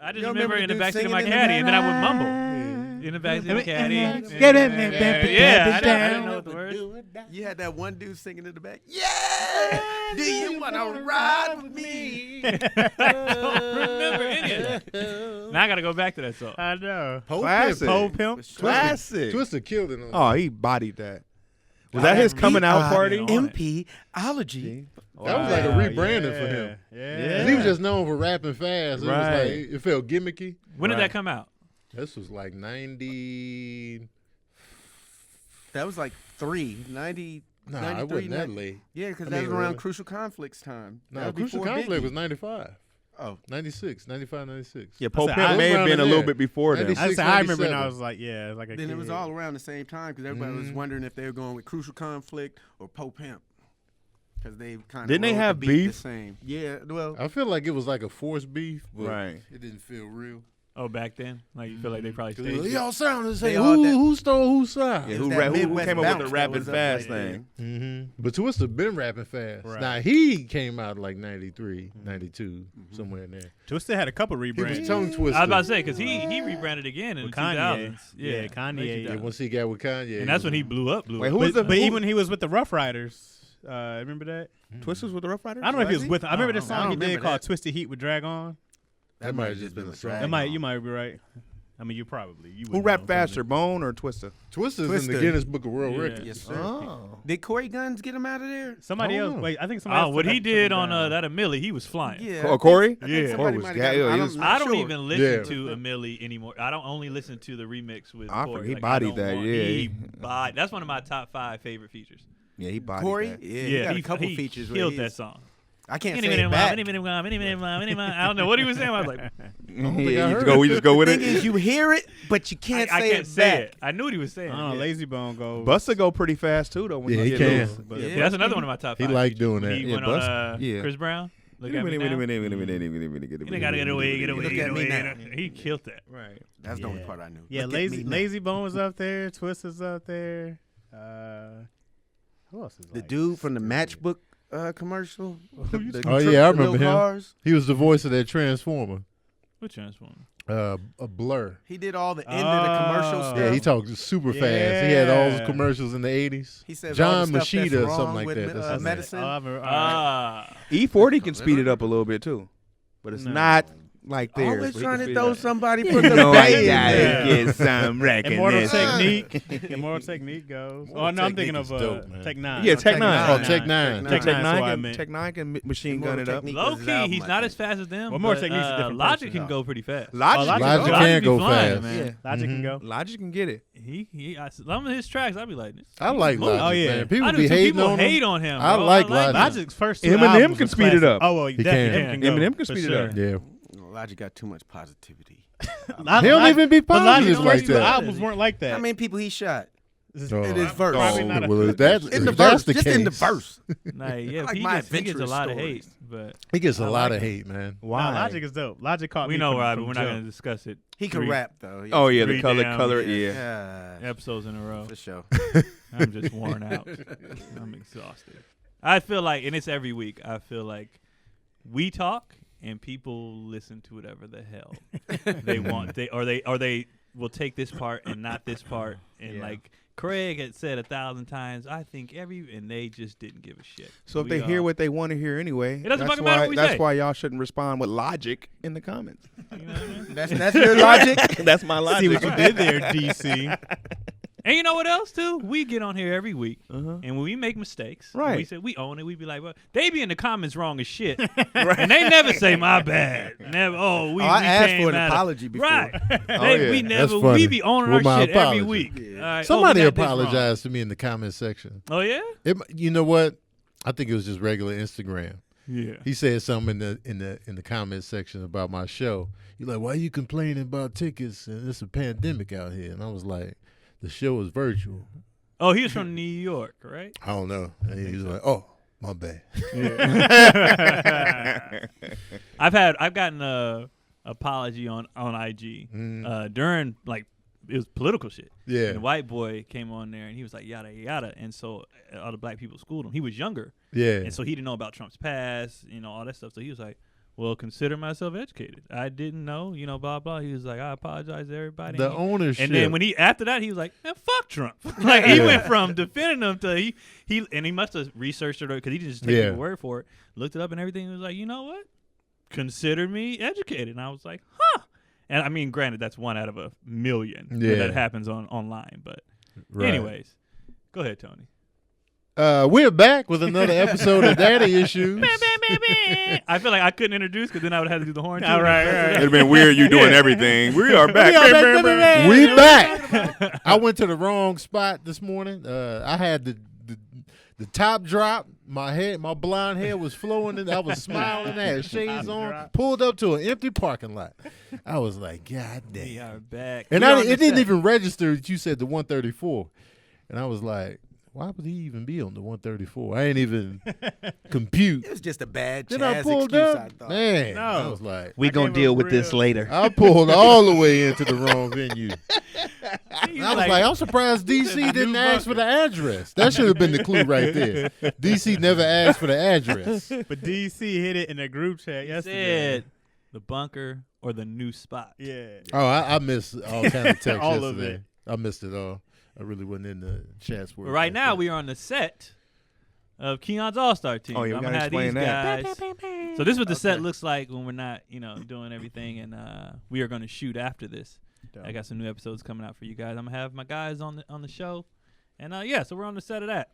I just remember in the backseat of my caddy, and then I would mumble. In the backseat of my caddy. Yeah, I didn't know the words. You had that one dude singing in the back. Yeah! Do you want to ride with me? I don't remember any of that. Now I got to go back to that song. I know. Classic. Pole Pimp. Classic. Twister killed it. Oh, he bodied that. Was that his coming out party? MP-ology. That was like a rebranding for him. Yeah. He was just known for rapping fast. It was like, it felt gimmicky. When did that come out? This was like 90. That was like 90. Nah, it wasn't that late. Yeah, because that was around Crucial Conflicts time. No, Crucial Conflict was 95. Oh. 95, 96. Yeah, Pope I Pimp said, may have been a little there. bit before that. 96. I remember, and 97. I was like, yeah, like a Then kid. it was all around the same time because everybody was wondering if they were going with Crucial Conflict or Pope Pimp. Because they kind of Didn't they have beef? The same. Yeah, well. I feel like it was like a forced beef, but Right. it didn't feel real. Oh, back then? Like, you feel like they probably staged it? Y'all sound the same. They all that- Who stole whose side? Yeah, It was who that came Midwest up with bounce the that rapping was up fast right there. thing? Mm-hmm. But Twister been rapping fast. Right. Now, he came out like 93, 92, somewhere in there. Twister had a couple He rebrands. was tongue twister. I was about to say, because he rebranded again in With the Kanye. 2000s. Yeah, Kanye. Yeah, once he got with Kanye. And that's when he blew up. Wait, who was But, the even he was with the Rough Riders. Remember that? Twisters with the Rough Riders? I don't know if he was with. I remember the I song don't he did remember called that. "Twisted Heat" with Drag On. That might have just been a song. You might be right. I mean, you probably. You Who wouldn't rapped know. faster, Bone or Twister? Twister's in the Twister. Guinness Book of World Yeah. Records. Yes, sir. Oh. Did Corey Guns get him out of there? Somebody I don't else. know. Wait, I think somebody. Oh, else what took he that- did took on him down. that Millie, he was flying. Yeah. Corey? I think Yeah. somebody Corey was might ga- have yeah, got him. he was- I'm I not don't sure. even listen Yeah. to a Millie anymore. I don't only listen to the remix with I Corey. forget he Like, bodied I don't that, want- yeah. He bodied. That's one of my top 5 favorite features. Yeah, he bodied Corey? that. Yeah, he got a couple he features. where killed he's- that song. I can't say it back. I don't know what he was saying. I was like, We just go with The it. thing is, you hear it, but you can't I say can't it say back. it. I knew what he was saying. I don't know. Yeah. Lazy Bone goes. Busta go pretty fast too, though. When Yeah, you he get can. loose. But Yeah. Yeah, that's another one of my top 5. He liked doing that. He Yeah, went on Busta. Yeah. Chris Brown. Look at me Wait, now. wait, You gotta get away, get away, Look get at me away. now. He killed that. Right. That's the only part I knew. Yeah, Look at me now. Lazy Bone was up there. Twister's up there. Who else is The like? dude from the Matchbook commercial. The Oh, yeah, I the little remember him. cars. He was the voice of that Transformer. What Transformer? A Blur. He did all the end of the commercial Oh. stuff. Yeah, he talked super fast. He had all his Yeah. commercials in the 80s. He says all John the stuff that's Machida or wrong something like with that. That's his name. medicine. E40 can speed it up a little bit too, but it's No. not like theirs. Always but he trying can to speed throw it up. somebody You for the know I bait. gotta get some Immortal recognition. Technique. Immortal Technique goes. Oh no, I'm thinking of Technique is dope, man. Tech 9. Yeah, Tech 9. Oh, Tech 9. Tech Tech 9's Nine what I can meant. Tech 9 can machine gun it up. Technique Low was his key, album, he's I not think. as fast as them. Well, More but, Technique's a different Logic person. can go pretty fast. Logic, Logic can Logic go. can be go flying, fast. man. Logic can go. Logic can get it. Some of his tracks, I'd be like, this. I like Logic. Logic, Oh, yeah. man. People I do be too. hating People on hate him. on him. I bro. like Logic. Logic's first two Eminem albums can was speed it classic. up. Oh well, He definitely can. can go. Eminem can for speed it sure. up. Yeah. Logic got too much positivity. He don't even be But Logic's positive like first two that. albums weren't like that. How many people he shot? Oh, in his verse. Probably not a- well, if that's, In the if that's verse, the just case, in the verse. Nah, yeah, like he my gets a adventurous lot of stories. hate, but he gets a I lot like of it. hate, man. Nah, Logic is dope. Logic caught we me know, from, Rob, from but we're not jump. going to discuss it. He can Three rap though. Oh yeah, the Three color, down, yeah. Yeah. episodes in a row. For sure. I'm just worn out. I'm exhausted. I feel like, and it's every week, I feel like we talk and people listen to whatever the hell they want. They will take this part and not this part. And like Craig had said 1,000 times, I think and they just didn't give a shit. So if they hear what they want to hear anyway, It doesn't that's fucking matter what we that's say. why y'all shouldn't respond with logic in the comments. You know what I mean? That's your logic. That's my logic. See what you did there, DC. And you know what else too? We get on here every week, Uh-huh. and when we make mistakes, Right. we say we own it. We be like, well, they be in the comments wrong as shit, and they never say my bad. Never. We I asked came for an out of-" apology before. Right. Oh, yeah. We never. That's funny. We be owning With our my shit every apology. week. Yeah. All right, Somebody we got this wrong. apologized to me in the comment section. Oh yeah. You know what? I think it was just regular Instagram. Yeah. He said something in the comment section about my show. You're like, why are you complaining about tickets and it's a pandemic out here? And I was like, the show is virtual. Oh, he was from New York, right? I don't know. And he was like, oh, my bad. I've gotten a apology on IG during like it was political shit. Yeah. And the white boy came on there and he was like yada yada, and so all the black people schooled him. He was younger. Yeah. And so he didn't know about Trump's past, all that stuff. So he was like, well, consider myself educated. I didn't know, blah, blah. He was like, I apologize to everybody. The ownership. And then after that, he was like, man, fuck Trump. Like, he went from defending him to he must have researched it because he didn't just take his word for it. Looked it up and everything. He was like, you know what? Consider me educated. And I was like, huh. And I mean, granted, that's 1 out of a million that happens online. But anyways, go ahead, Tony. We're back with another episode of Daddy Issues. I feel like I couldn't introduce because then I would have to do the horn too. All right. It'd been weird you doing everything. We are back. We back. I went to the wrong spot this morning. I had the top drop. My blonde hair was flowing, and I was smiling. I had shades on. Pulled up to an empty parking lot. I was like, God damn. We are back. And it didn't even register that you said the 134. And I was like, why would he even be on the 134? I ain't even compute. It was just a bad Then I Chaz pulled excuse, up. I thought. Man, No. I was like, We gonna deal with this later. I pulled all the way into the wrong venue. And I was like, I'm surprised DC didn't ask for the address. That should have been the clue right there. DC never asked for the address. But DC hit it in a group chat yesterday. Said the bunker or the new spot. Yeah. Oh, I missed all kind of text All of yesterday. it. I missed it all. I really wasn't in the chats. But right now, we are on the set of Keon's All-Star team. Oh, yeah, we I'm gotta gonna have these explain that. guys. So this is what the set looks like when we're not, doing everything, and we are going to shoot after this. I got some new episodes coming out for you guys. I'm gonna have my guys on the show, and so we're on the set of that.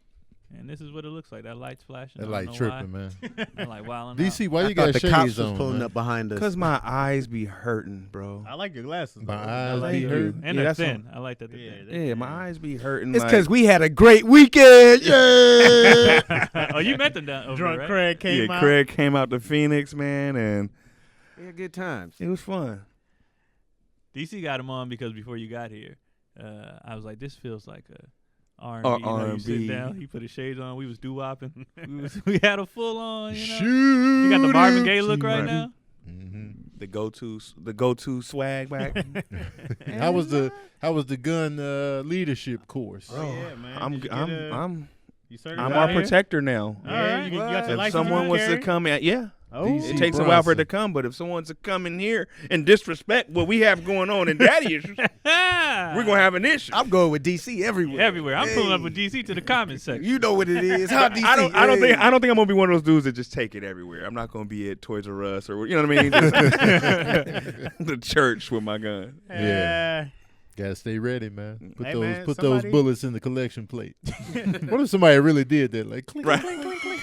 And this is what it looks like. That light's flashing. That light tripping, man. I'm like wilding DC, out. why I you thought got the shades cops was on? pulling man? up behind us. Because my eyes be hurting, bro. I like your glasses. My though. eyes I be like hurting. And Yeah, they're that's thin. I like that they're Yeah, thin. Yeah, my eyes be hurting. It's like, because we had a great weekend. Yeah. Oh, you met them down over Drunk there, right? Craig came out. Craig came out to Phoenix, man, and We had good times. it was fun. DC got him on because before you got here, I was like, this feels like a R&B. R&B. You sit down, he put his shades on. We was doo-wopping. we had a full on, Shoot. You got the Marvin Gaye look right now. Mm-hmm. The go-to swag back. How was the gun leadership course? Oh, yeah, man. I'm Did you I'm get I'm you certified I'm our here? protector now. All right, you got your If license someone to wants to carry? come in, yeah. Oh, DC It takes a while for it to Bronson. come, but if someone's to come in here and disrespect what we have going on in daddy issues, we're gonna have an issue. I'm going with DC everywhere. Everywhere. I'm pulling up Hey. with DC to the comment section. You know what it is. How DC? I don't think Hey. I'm gonna be one of those dudes that just take it everywhere. I'm not gonna be at Toys R Us or you know what I mean, just the church with my gun. Yeah. Gotta stay ready, man. Put Hey, those man, those somebody- bullets in the collection plate. What if somebody really did that? Like clink, Right. clink, clink, clink.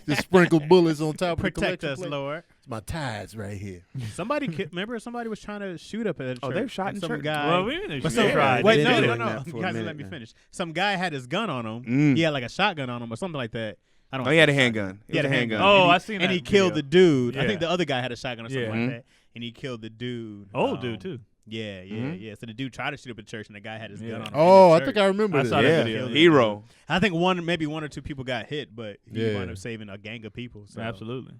Just sprinkle bullets on top of the protect collection us, plate. Lord. It's my ties right here. Remember somebody was trying to shoot up at a church. Oh, they've shot and in some church? guy. Well, we didn't But shoot. some, They've wait, been no, doing no. that for You a guys minute let me now. finish. Some guy had his gun on him. Mm. He had like a shotgun on him or something like that. I don't. Oh, he had a handgun. He had a handgun. Oh, And he- I seen that And he killed video. the dude. I Yeah. think the other guy had a shotgun or something Yeah. like Mhm. that. And he killed the dude. Old dude, too. Yeah, yeah, Mhm. yeah. So the dude tried to shoot up a church, and the guy had his Yeah. gun on him. Oh, in I the think church. I remember I that. saw that Yeah, video. hero. I think maybe one or two people got hit, but he Yeah. wound up saving a gang of people. So. Absolutely.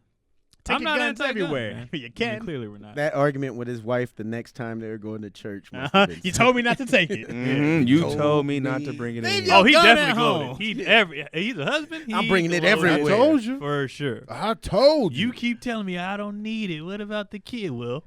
Take I'm your not guns anti-gun, everywhere. man. You I mean, can. clearly, we're not. That argument with his wife the next time they were going to church. Must Uh-huh. have been You told me not to take it. Mhm. You Told told me not me. to bring it Leave in. your Oh, he gun definitely at home. loaded. He's a husband. I'm he bringing it loaded. I everywhere. told you. For sure. I told you. You keep telling me I don't need it. What about the kid? Well,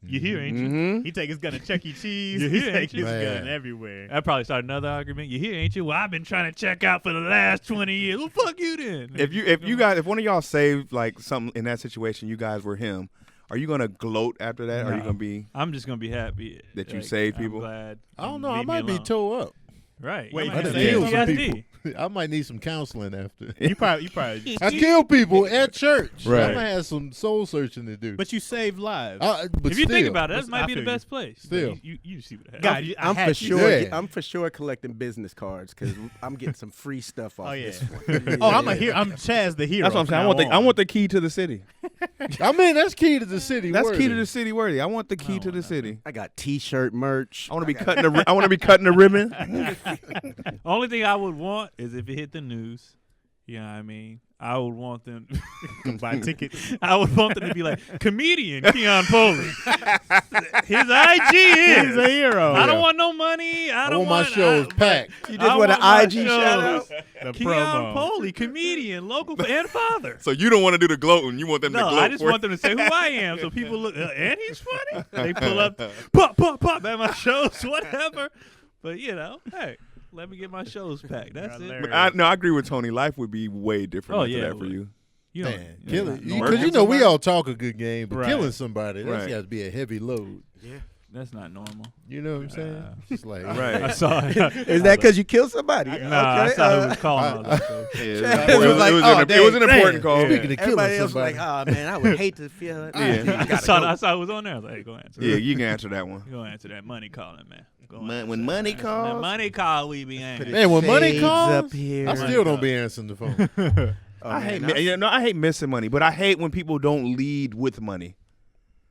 you here, ain't you? Mhm. He take his gun to Chuck E. Cheese. You He hear, take ain't you? his Man. gun everywhere. That probably started another argument. You here, ain't you? Well, I've been trying to check out for the last 20 years. Well, fuck you then. If one of y'all saved like something in that situation, you guys were him. Are you gonna gloat after that? Or are you No. gonna be? I'm just gonna be happy That you saved I'm people? glad I don't you know. I leave me might be alone. toe up. Right. Wait, You I might done have killed PTSD. some people. I might need some counseling after. You probably. I kill people at church. Right. I'm gonna have some soul searching to do. But you saved lives. But If you think still. about it, that might I be the feel you. best place. Still. You see what happened. God, I I'm had for to. sure. Yeah. I'm for sure collecting business cards because I'm getting some free stuff off Oh, yeah. this one. Oh, I'm a hero. I'm Chaz the hero. That's what I'm from saying. now I on. want the key to the city. I mean, that's key to the city. That's worthy. key to the city worthy. I want the key to the city. I got T-shirt merch. I want to be cutting the. I want to be cutting the ribbon. Only thing I would want is if it hit the news. You know what I mean? I would want them buy tickets. I would want them to be like, comedian Keon Polley. His IG is He's a hero. I don't want no money. I I don't want my shows packed. You just want an my IG shout out. shows The Keon promo. Poley, comedian, local and father. So you don't want to do the gloating. You want them to No, gloat I just for want them to say who I am, so people look. And he's funny. They pull up, pop at my shows, whatever. But hey, let me get my shows packed. That's it. Hilarious. I agree with Tony. Life would be way different Oh, after yeah, that it for would. you. You know, Man, yeah, killing not because normal. we all talk a good game, but Right. killing somebody that's Right. got to be a heavy load. Yeah. That's not normal. You know what I'm saying? It's like Right. I saw it. Is that because you killed somebody? Nah, I saw who was calling all that. Yeah, Chaz it was like, oh, it was an dang, important call. Speaking of killing Everybody else was somebody, like, oh man, I would hate to feel it. Yeah. I saw who was on there. I was like, hey, go answer. Yeah, you can answer that one. Go answer that money calling, man. Go answer When that. money The calls, money call we be answering. man, when money Shades calls, up here. I still don't be answering the phone. Oh, I man, hate. I hate missing money, but I hate when people don't lead with money.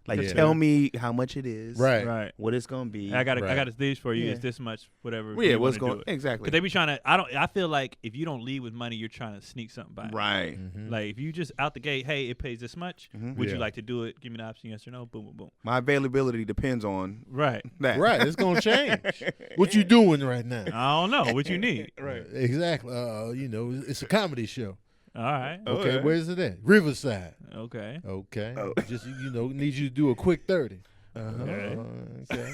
Like, Yeah. tell me how much it is, Right. Right. what it's gonna be. I got Right. this dish for you. Yeah. It's this much, whatever. Yeah, you what's wanna going do it. exactly? Cause they be trying to. I feel like if you don't lead with money, you're trying to sneak something by. Right. Mhm. Like if you just out the gate, hey, it pays this much. Mhm. Would you Yeah. like to do it? Give me the option, yes or no. Boom, boom, boom. My availability depends on Right. that. Right, it's gonna change. What you doing right now? I don't know what you need. Exactly. It's a comedy show. All right. Okay, Okay. where's it at? Riverside. Okay. Okay. Oh. Just need you to do a quick 30. Okay. Okay.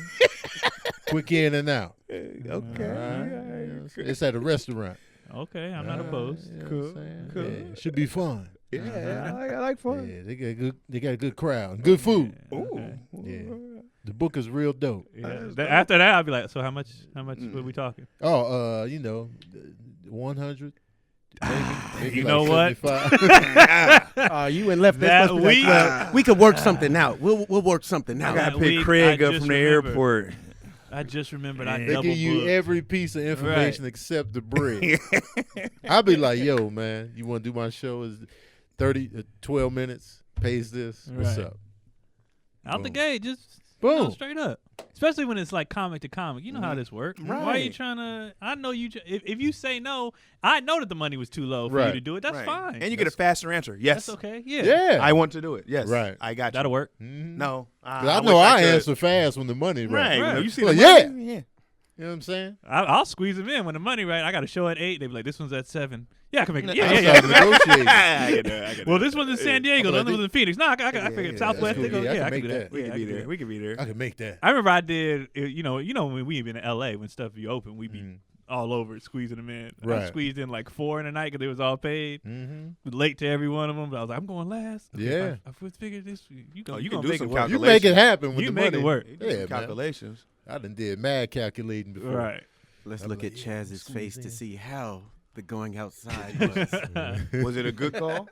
Quick in and out. Okay. All right. It's at a restaurant. Okay. I'm not opposed. You know Cool, what I'm saying? cool. Yeah, it should be fun. Yeah, I like fun. Yeah, they got a good crowd, good food. Yeah, okay. Yeah. The book is real dope. Yeah. After that, I'll be like, so how much? What are we talking? Oh, 100. Maybe You like know what? 75. You and left That that week. week- We could work something out. We'll work something I out. gotta That pick week, Craig I up just from the remembered. airport. I just remembered I They double give you booked. every piece of information except the bread. I'll be like, yo, man, you want to do my show? Is 12 minutes, pays this. What's Right. up? Out the Boom. gate, just Boom. straight up. Especially when it's like comic to comic. You know how this works. Why are you Right. trying to? I know you. If you say no, I know that the money was too low for you Right. to do it. That's Right. fine. And you get a faster answer. Yes. That's okay. Yeah. Yeah. I want to do it. Yes. Right. I got you. That'll work. Mhm. No. 'Cause I know wish I could. answer fast when the money right. Right. Right. You see Well, the yeah. money? Yeah. You know what I'm saying? I'll squeeze them in when the money right. I got a show at 8. They be like, this one's at 7. Yeah, I can make it. I Yeah, yeah, started yeah. negotiating. I get that. I get Well, that. this one's in San Diego. The like, other one's in Phoenix. No, I figured yeah, Southwest. that's They cool. go, Yeah, I can do that. We Yeah, could I be can do there. that. We could be there. I can make that. I remember I did. When we been in LA when stuff be open, we be Mhm. all over it, squeezing them in. I Right. squeezed in like 4 in the night because it was all paid. Mm-hmm. Late to every one of them, but I was like, I'm going last. Okay, Yeah. I figured this. You Oh, gonna you you can gonna do make it some work. You make it happen with You the make money. it work. You do Yeah, some man. calculations. I done did mad calculating before. Right. Let's I'm look like, at yeah, Chaz's squeeze face in. to see how the going outside was. Was it a good call?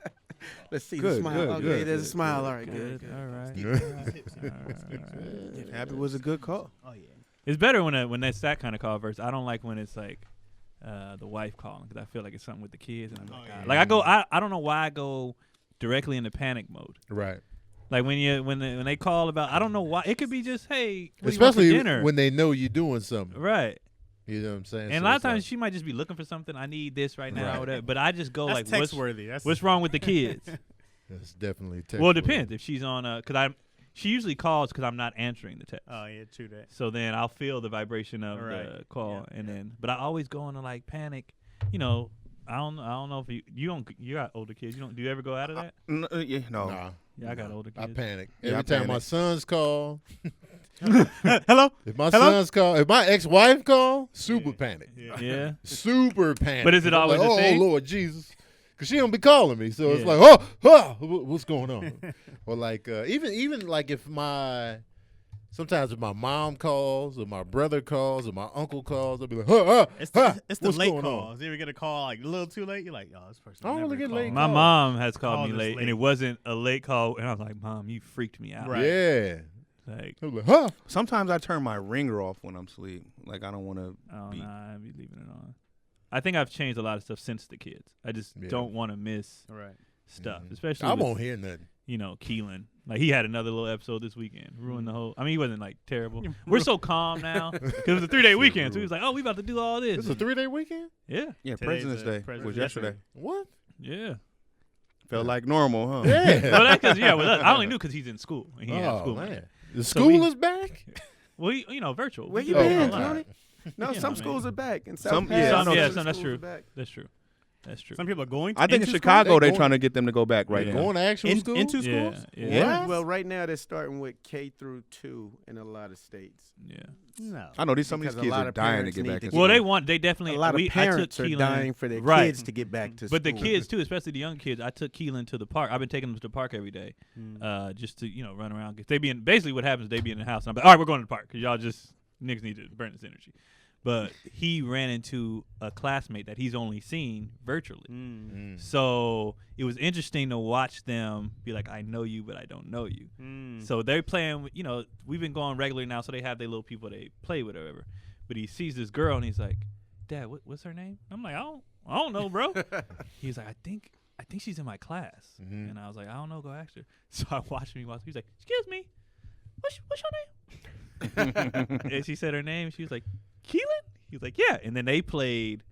Let's see Good, the smile. good, okay, good, there's a good, smile. good, All right, good. All right. Yeah. All right. Happy was a good call. It's better when that's that kind of call versus. I don't like when it's like the wife calling because I feel like it's something with the kids and I'm like, God. Like I don't know why I go directly into panic mode. Right. Like when they call about, I don't know why. It could be just, hey, what do you want for Especially dinner? when they know you're doing something. Right. You know what I'm saying? And So a lot of it's times like, she might just be looking for something. I need this right now Right. or whatever. But I just go That's like, text worthy. what's wrong with the kids? that's definitely Well, it text depends if she's on she usually calls because I'm not answering the text. Oh yeah, true that. So then I'll feel the vibration of the Right. call, Yeah, and yeah. then. But I always go into like panic. You know, I don't know if you got older kids. Do you ever go out of that? No. Nah, Yeah, I got older I kids. panic. Yeah, Every I time my panic. sons call, Hello. if my Hello? sons call, if my ex-wife call, super panic. Yeah. Yeah. Super panic. But is it I'm always like, a oh, thing? Lord Jesus. Because she don't be calling me. So it's Yeah. like, what's going on? Or like, even like if sometimes if my mom calls or my brother calls or my uncle calls, I'll be like, It's the what's late going on? calls. You ever get a call like a little too late? You're like, oh, this person. I don't never really get called. late My calls. mom has called Call me this late, and late. it wasn't a late call, and I was like, Mom, you freaked me out. Right. Yeah. Like, I'm like, Sometimes I turn my ringer off when I'm asleep. Like I don't want to. oh Beat. nah, I be leaving it on. I think I've changed a lot of stuff since the kids. I just Yeah. don't want to miss Right. stuff, Mhm. especially I with, won't hear nothing. Keelan. Like he had another little episode this weekend, ruined the whole. I mean, he wasn't like terrible. We're so calm now because it was a 3-day weekend. So he was like, "Oh, we about to do all this." It's a 3-day weekend? Yeah, Yeah, Today's President's Day President's was Day. yesterday. What? yeah. Felt like normal, huh? Yeah. Well, that's because with us, I only knew because he's in school. And he had Oh, school. man. The So school we- is back? Well, virtual. Where We you do it been, online. Tony? No, Yeah, some man. schools are back. In Some- South yeah, Pass, some- yeah, schools that's are true. back. That's true. That's true. Some people are going. I think in into Chicago school? they're going- trying to get them to go back right now. Going to actual school? into Yeah, schools. yeah. Well, right now they're starting with K through 2 in a lot of states. Yeah. No. I know some of these Because a kids lot are of dying to parents get need back. to in get- Well, school. they definitely. A lot of parents I are took Keelan, dying for their right. kids to get back to But school. the kids too, especially the young kids. I took Keelan to the park. I've been taking them to the park every day, Mm. just to run around. 'Cause they be in. Basically, what happens is they be in the house. And I'm like, all right, we're going to the park because y'all just niggas need to burn this energy. But he ran into a classmate that he's only seen virtually. Mm. So it was interesting to watch them be like, I know you, but I don't know you. Mm. So they're playing, we've been going regularly now, so they have their little people they play with or whatever. But he sees this girl and he's like, Dad, what's her name? I'm like, I don't know, bro. He's like, I think she's in my class. Mhm. And I was like, I don't know, go ask her. So I watched me. He's like, excuse me, what's your name? And she said her name. She was like, Keelan? He was like, yeah. And then they played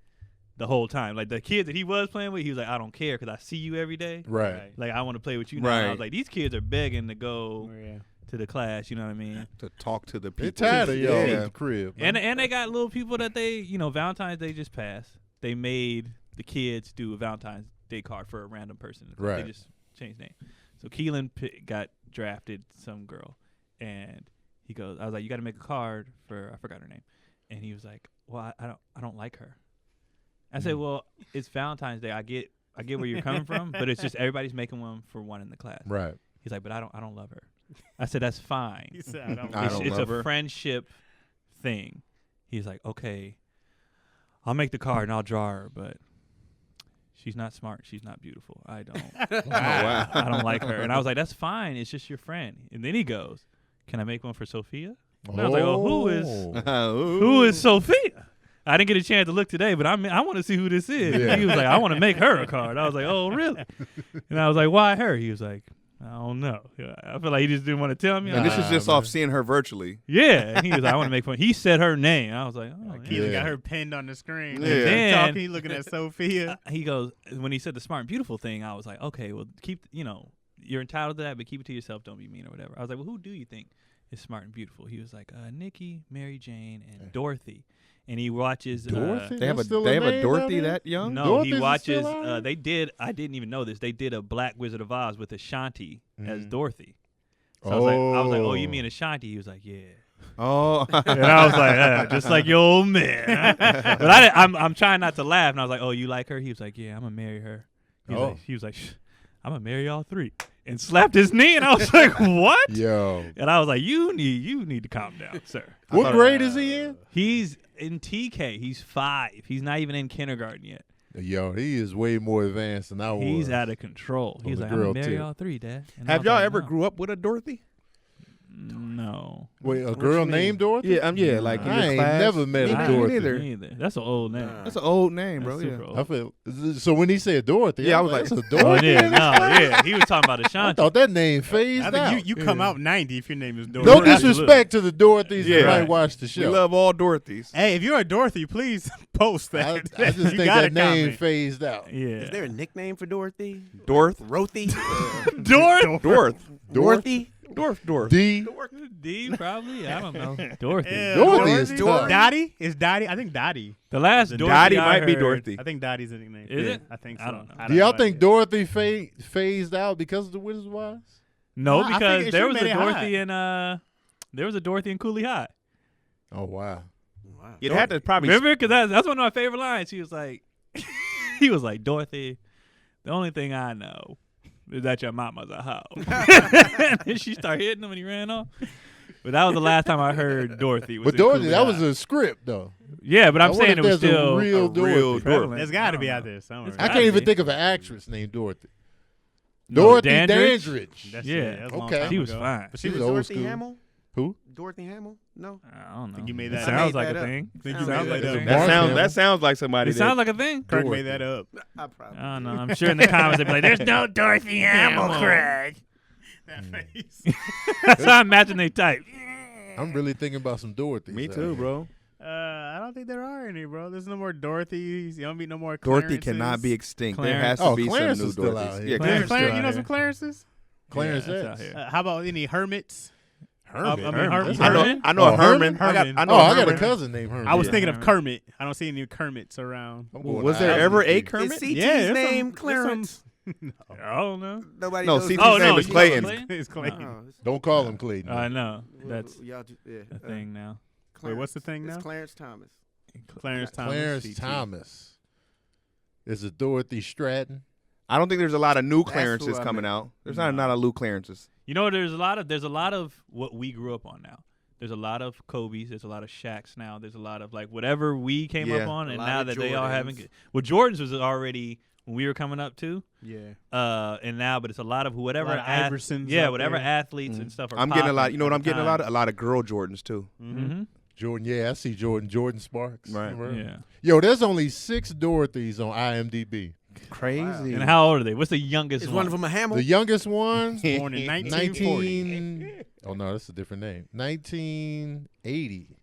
the whole time. Like the kids that he was playing with, he was like, I don't care because I see you every day. Right. Like I want to play with you now. And I Right. was like, these kids are begging to go Oh, yeah. to the class. You know what I mean? to talk to the They people. tired of y'all Yeah. at the crib. And they got little people that they, Valentine's Day just passed. They made the kids do a Valentine's Day card for a random person. Right. They just changed name. So Keelan got drafted, some girl, and he goes, I was like, you got to make a card for, I forgot her name, and he was like, well, I don't like her. I said, well, it's Valentine's Day. I get where you're coming from, but it's just everybody's making one for one in the class. Right. He's like, but I don't love her. I said, that's fine. He said, I don't. I It's, don't it's love a her. friendship thing. He's like, okay, I'll make the card and I'll draw her, but she's not smart. She's not beautiful. I don't. wow. I don't like her. And I was like, that's fine. It's just your friend. And then he goes, can I make one for Sophia? And I was like, oh, who is Sophia? I didn't get a chance to look today, but I want to see who this is. Yeah. He was like, I want to make her a card. I was like, oh, really? And I was like, why her? He was like, I don't know. I feel like he just didn't want to tell me. And this is just man. off seeing her virtually. Yeah. And he was like, I want to make fun. He said her name. I was like, oh, Like, yeah. Keelan Yeah. got her pinned on the screen. Yeah. And Then- talking, he looking at Sophia. He goes, when he said the smart and beautiful thing, I was like, okay, well, keep, you're entitled to that, but keep it to yourself. Don't be mean or whatever. I was like, well, who do you think is smart and beautiful? He was like, Nikki, Mary Jane, and Dorothy. And he watches. Dorothy? They have That's a still they have a name Dorothy down there? that young. No, Dorothy's he is watches. still out? I didn't even know this. They did a Black Wizard of Oz with Ashanti as Mhm. Dorothy. So I was like, oh, you mean Ashanti? He was like, yeah. Oh, And I was like, just like your old man. But I'm trying not to laugh. And I was like, oh, you like her? He was like, yeah, I'm gonna marry her. He was like, I'm gonna marry all three, and slapped his knee. And I was like, what? Yo. And I was like, you need to calm down, sir. What grade is he in? He's in TK. He's 5. He's not even in kindergarten yet. Yo, he is way more advanced than I was. He's out of control. On He's the like, I'm gonna girl marry tip. all 3, Dad. And I have was y'all like, ever no. grew up with a Dorothy? No. Wait, a What girl you mean? named Dorothy? Yeah, like in I your ain't class. never met Me a neither. Dorothy. neither. Me either. That's an old name. Nah. That's an old name, bro. That's Yeah. super old. I feel so when he said Dorothy. Yeah, I was was that's a Oh Dorothy. yeah, no, yeah. He was talking about I Ashanti. thought that name phased I think out. you come out 90 if your name is Dorothy. No Absolutely. disrespect to the Dorothys Yeah. that might Right. watch the We show. love all Dorothy's. Hey, if you're a Dorothy, please post I that. just You think gotta that name comment. phased out. Yeah. Is there a nickname for Dorothy? Dorth. Rothy? Dorothy? Dorothy? Dorth. D. D probably. I don't know. Dorothy. Yeah, Dorothy is tough. Dottie? Is Dottie? I think Dottie. The last Dorothy Dottie I might be heard- Dorothy. I think Dottie's a nickname. Is Yeah, it? I think so. I don't know. Do y'all know think idea. Dorothy phased out because of the Wizard's Wives? No, Nah, I think because it there should've was a made it Dorothy in there was a Dorothy in Cooley High. Oh wow. Wow. It had to probably. Remember? Because that's one of my favorite lines. He was like, Dorothy, the only thing I know is that your mama's a hoe. And then she started hitting him and he ran off. But that was the last time I heard Dorothy. Was But in Dorothy, Cooley that was High. a script though. Yeah, but I'm I wonder saying if it was there's a still real Dorothy. prevalent. There's I got to don't be know. out there somewhere. It's I gotta can't even be. think of an actress named Dorothy. No, Dorothy Dandridge? Dandridge. That's, Yeah. that's a long Okay. time She was ago. fine. But She she was was old Dorothy school. Hamill? Who? Dorothy Hamill? No. I don't know. Think you made It that sounds up. like Made a that up. thing. Think It you sounds made like that a up. thing. Mark Hamill. That sounds like somebody. It sounds like a thing. Kirk Dorothy. made that up. I probably. I don't know. I'm sure in the comments they'd be like, "There's no Dorothy Hamill, Craig." That face. That's how I imagine they type. I'm really thinking about some Dorothys. Me out too, here. bro. I don't think there are any, bro. There's no more Dorothy's. You don't meet no more Dorothy Clarences. cannot be extinct. Clarence. There has to Oh, be Clarence some new is still out Dorothy's. here. Yeah, Clarence. Clarence. You know out some here. Clarences? Clarence Yeah, X. that's out here. How about any Hermits? Herman. Herman? I know a Herman. Herman. I know I a got a Herman. cousin named Herman. I was Yeah. thinking of Kermit. I don't see any Kermits around. Was there ever a Kermit? Is CT's Yeah, there's name some- Clarence? I don't know. Nobody No, knows. CT's Oh, name no, is you Clayton. know Clayton? It's Clayton. Oh, it's- Don't call him Clayton. I know. well, That's y'all just, a thing now. Wait, what's the thing It's now? Clarence Thomas. Clarence Thomas. Clarence CT. Thomas. Is it Dorothy Stratton? I don't think there's a lot of new That's Clarences who I coming meant. out. There's not a new Clarences. You know, there's a lot of what we grew up on now. There's a lot of Kobe's. There's a lot of Shaqs now. There's a lot of like whatever we came Yeah. up on, A and lot now of that they are having. Jordans. Well, Jordan's was already when we were coming up too. Yeah. And now, but it's a lot of whatever. A lot of Iversons yeah, out whatever there. athletes and stuff are. I'm getting a lot. popping You know what at I'm the getting time. a lot of girl Jordans too. Mhm. Jordan, yeah, I see Jordan Sparks. Right. Yeah. Yo, there's only 6 Dorothys on IMDb. Crazy. And how old are they? What's the youngest Is one of them a Hamill? The youngest one, Born in 1940. oh no, that's a different name. 1980.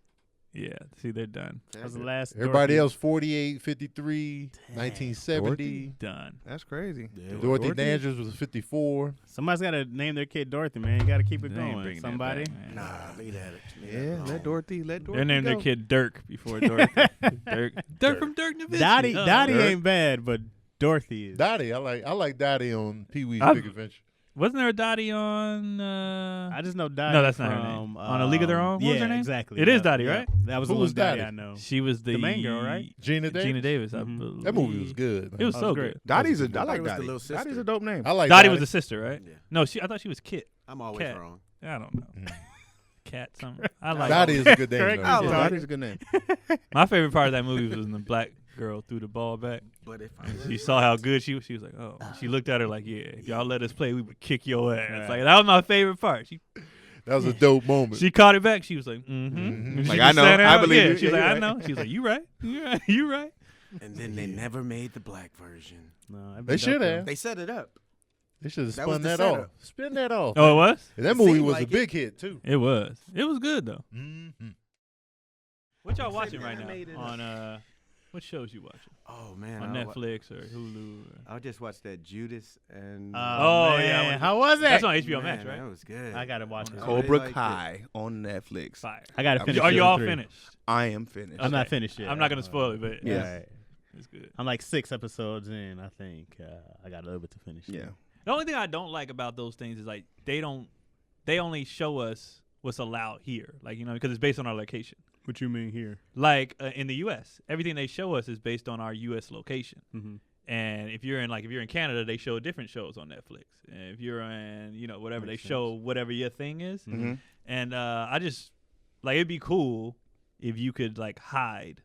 Yeah. See, they're done. That was the last. Everybody Dorothy. else 48, 53, 1970. Done. That's crazy. Dorothy Dandridge was 54. Somebody's got to name their kid Dorothy, man. You got to keep it They ain't going. bringing that Somebody. back, man. Nah, leave that. Yeah, let Dorothy. They named go. their kid Dirk before Dorothy. Dirk from Dirk Nowitzki. Dottie, Oh, Dottie Dirk. ain't bad, but Dorothy is. Dottie, I like Dottie on Pee Wee's I've- Big Adventure. Wasn't there a Dottie on? I just know Dottie. No, that's not her from, name. On A League of Their Own? What yeah, was her name? exactly. It is Yeah, Dottie, yeah. right? That was Who the was little Dottie Dottie? I know. She was the main girl, right? Gina Davis. Gina Davis. I Mhm. believe. That movie was good. It was That so was great. good. Dottie's a. That I was like the Dottie. little sister. Dottie's a dope name. I like Dottie was the sister, right? Yeah. No, I thought she was Kit. I'm always Cat. wrong. I don't know. Mm. Cat something. I like Dottie is a good name. Correct. though. I Yeah, love Dottie's a good name. My favorite part of that movie was when the black girl threw the ball back. But if I She saw how good she was. She was like, "Oh." She looked at her like, "Yeah, if y'all let us play, we would kick your ass." Like that was my favorite part. That was a dope moment. She caught it back. She was like, Mhm. And she Like, just I know. sat down. I believe yeah. you. She was Yeah, like, you're "I know." She was like, "You right. You right. You right." and then they never made the black version. No, that'd be They dope, should though. have. They set it up. They should have That was spun the that setup. off. Spin that off. Oh, it was. And that It movie seemed was like a big hit too. It was. It was good though. Mm-hmm. What y'all Said watching right animated. now? On what shows you watching? Oh man, On I'll Netflix or Hulu? Or? I'll just watch that Judas and Oh, man. yeah, I went- How was it? That's on HBO man, Max, right? That was good. I gotta watch it. Oh, Cobra like it. Kai on Netflix. Fire. I gotta finish. Are you season all 3. finished? I am finished. I'm not Okay. finished yet. I'm not gonna spoil it, but Yeah. Alright. it's good. I'm like 6 episodes in. I think I got a little bit to finish. Yeah. The only thing I don't like about those things is like they only show us what's allowed here, like because it's based on our location. What you mean here? Like in the U.S., everything they show us is based on our U.S. location. Mm-hmm. And if you're in Canada, they show different shows on Netflix. And if you're in whatever, Makes they show whatever your thing is. Mm-hmm. And I just it'd be cool if you could like hide.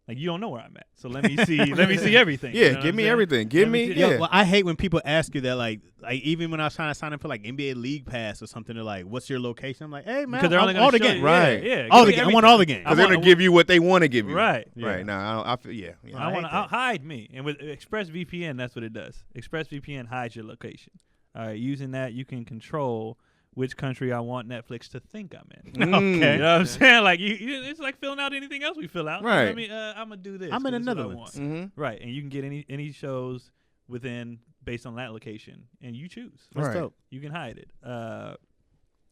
Like you don't know where I'm at, so let me see. Let me see everything. Yeah, You know what give I'm me saying? everything. Give Let me me. see- Yo, Yeah. well, I hate when people ask you that, like even when I was trying to sign up for like NBA League Pass or something, they're like, "What's your location?" I'm like, "Hey man, Because they're only all gonna the show games, you- Right. Yeah, all give the me games. I want all the games." Because they're gonna give you what they want to give you. Right. Yeah. Right. Now I feel. Yeah. I I hate want to that. hide me, and with ExpressVPN, that's what it does. ExpressVPN hides your location. All right, using that, you can control which country I want Netflix to think I'm in. Okay. You know what I'm saying? Like it's like filling out anything else we fill out. Right. I mean, I'm gonna do this. I'm in 'cause this is what I Netherlands. want. Mm-hmm. Right, and you can get any shows within based on that location, and you choose. That's Right. dope. You can hide it.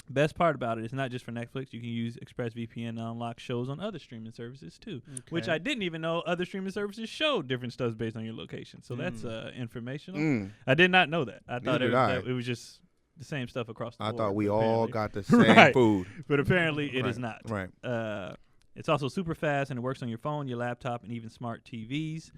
Best part about it is not just for Netflix. You can use ExpressVPN to unlock shows on other streaming services too, which I didn't even know other streaming services show different stuff based on your location. So that's informational. Mm. I did not know that. I thought Neither did I. that it was just the same stuff across the I board. thought we but all apparently- got the same Right. food. but apparently it is Right. not. Right. It's also super fast and it works on your phone, your laptop, and even smart TVs.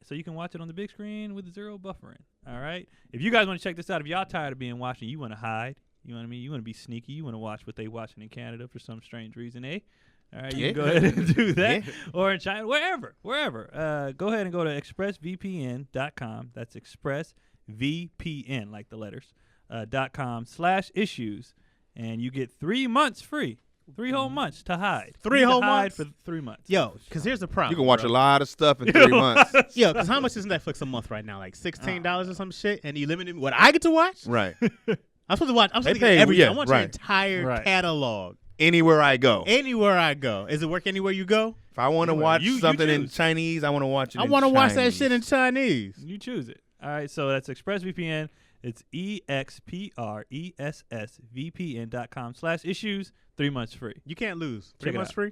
So you can watch it on the big screen with zero buffering. All right. If you guys want to check this out, if y'all tired of being watched and you want to hide, you know what I mean? You want to be sneaky. You want to watch what they watching in Canada for some strange reason, eh? All right, you Yeah. can go ahead and do that. Yeah. Or in China, wherever. Go ahead and go to expressvpn.com. That's expressvpn, like the letters, .com/issues. And you get 3 months free. 3 whole months to hide. 3 You can whole hide months? for 3 months. Yo, because here's the problem. You can watch bro. a lot of stuff in 3 months. Yo, because how much is Netflix a month right now? Like $16 or some shit, and you limited what I get to watch. Right. I'm supposed to watch. I'm They supposed to get pay- everything. yeah, I want right. your entire Right. catalog. Anywhere I go. Anywhere I go. Is it work anywhere you go? If I want to watch you something in choose. Chinese, I want to watch it I in want to watch that Chinese. shit in Chinese. You choose it. All right, so that's ExpressVPN. It's expressvpn.com/issues. 3 months free. You can't lose. Check 3 it months out. free.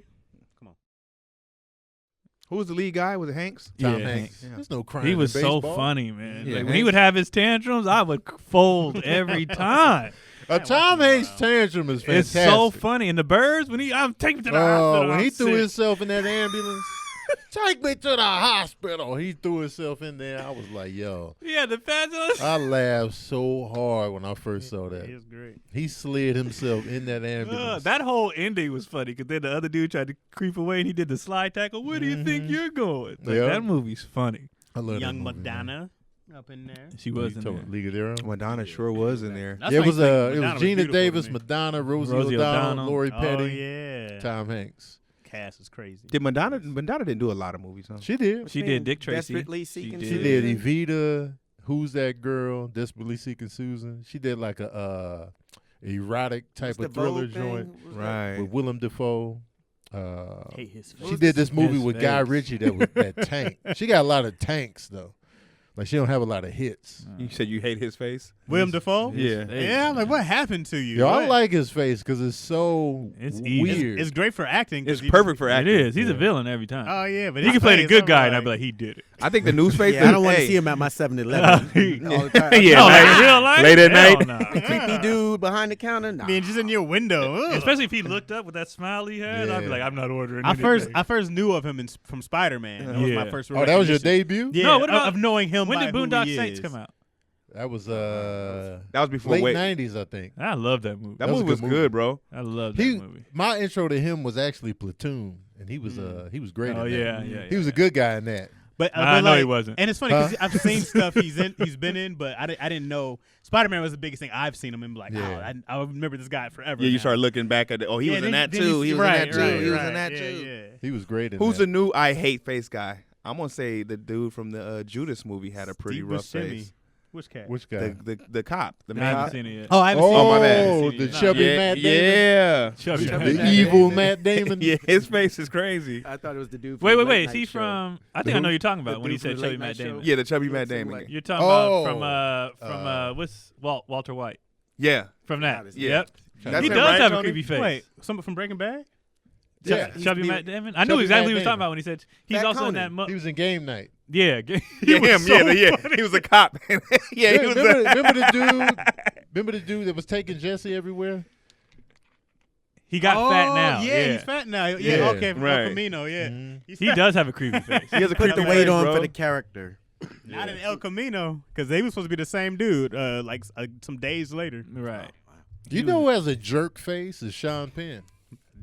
Who was the lead guy? Was it Hanks? Tom Yeah, Hanks. Yeah. There's no crime. He was in so baseball. funny, man. Yeah, Like, when he Hanks- would have his tantrums, I would fold every time. A Tom Hanks tantrum is fantastic. It's so funny. And the birds, when I'm taking me to the hospital. When he I'm threw sick. himself in that ambulance, take me to the hospital. He threw himself in there. I was like, yo. Yeah, the fabulous. I laughed so hard when I first saw He that. was great. He slid himself in that ambulance. That whole ending was funny because then the other dude tried to creep away and he did the slide tackle. Where do you think you're going? Like, Yeah. That movie's funny. I love Young that movie, man. Madonna up in there. She Who was you in talking there. about, League of Their Own? Madonna sure was in there. That's Yeah, why it was you think it Madonna was Gina beautiful to Davis, me. Madonna, Rosie Rosie O'Donnell, O'Donnell. Lori Oh Petty, yeah. Tom Hanks. Cast is crazy. Did Madonna didn't do a lot of movies, huh? She did. She did Dick Tracy. Desperately Seeking She She did. did Evita. Who's That Girl? Desperately Seeking Susan. She did like a erotic type What's of the thriller Vogue thing? joint What's that? Right. with Willem Dafoe. Hate his face. She did this movie His with Guy face. Ritchie that was that tank. She got a lot of tanks though. Like she don't have a lot of hits. You said you hate his face? William Dafoe. Yeah. Yeah, I'm like, what happened to you? Yo, I What? like his face because it's so It's easy. weird. It's great for acting. 'cause It's he perfect for It acting. is. He's a Yeah. villain every time. Oh yeah, but He his can play the face, good I'm guy, and I'd be like, he did it. I think the news face. Yeah, I don't want to hey, see him at my 7-Eleven all the time. Yeah, No, like- like in real life. late at Hell night. no. Creepy dude behind the counter. Nah. I mean, just in your window. Ugh. Especially if he looked up with that smile he had, I'd be Yeah. like, I'm not ordering. I anything. first knew of him from Spider-Man. That was my Yeah. first. Oh, that was your recognition. debut? Yeah, No, what about- of knowing him. When by did who Boondock he Saints is. come out? That was that was before late Wait. 90s, I think. I love that movie. That That was movie a was good good, movie. bro. I love that He, movie. my intro to him was actually Platoon, and he was great. Oh in that. yeah. He was a good guy in that. But I know like, he wasn't. And it's funny because Huh? I've seen stuff he's been in, but I didn't know Spider-Man was the biggest thing I've seen him in. Like, Yeah. oh, I remember this guy forever. Yeah, you now. start looking back at it. Oh, he Yeah, was in then- that then too. you He was see- in right, that too. right, He was right, in that yeah, too. Yeah. He was great in Who's that. the new I hate face guy? I'm gonna say the dude from the Judas movie had a pretty Steve rough Buscemi. face. Which cat? Which guy? The cop, the I main haven't cop. seen it yet. Oh, I haven't seen. Oh, my bad. Oh, Haven't the seen it. chubby yeah, Matt Damon. yeah. Chubby Chubby The Matt evil Damon. Matt Damon. Yeah, his face is crazy. I thought it was the dude. From Wait. the Late Is Night he Show. from? I think I know who you're talking about The when he dude from said the Chubby Late Matt Night Damon. Show? Yeah, the chubby Yeah, Matt it seemed Damon. like- You're talking about what's Walter White Yeah, from that? Yeah. Yep. That's He him, does right, have a Tony? creepy face. Wait, someone from Breaking Bad? Yeah. Chubby He's Matt Damon. I knew Chubby exactly Matt what he was talking Damon. about when he said he's Fat also in Conan. that. He was in Game Night. Yeah, yeah, him. Yeah. He was a cop. Yeah, he was. Remember the dude? Remember the dude that was taking Jesse everywhere? He got fat now. Yeah, he's fat now. Yeah, Yeah. okay, from Right. El Camino. Yeah, Mhm. He's He fat. does have a creepy face. He has a Put creepy the weight face, on bro. for the character. Not in El Camino because they were supposed to be the same dude. Some days later, Right. You know who has a jerk face is Sean Penn.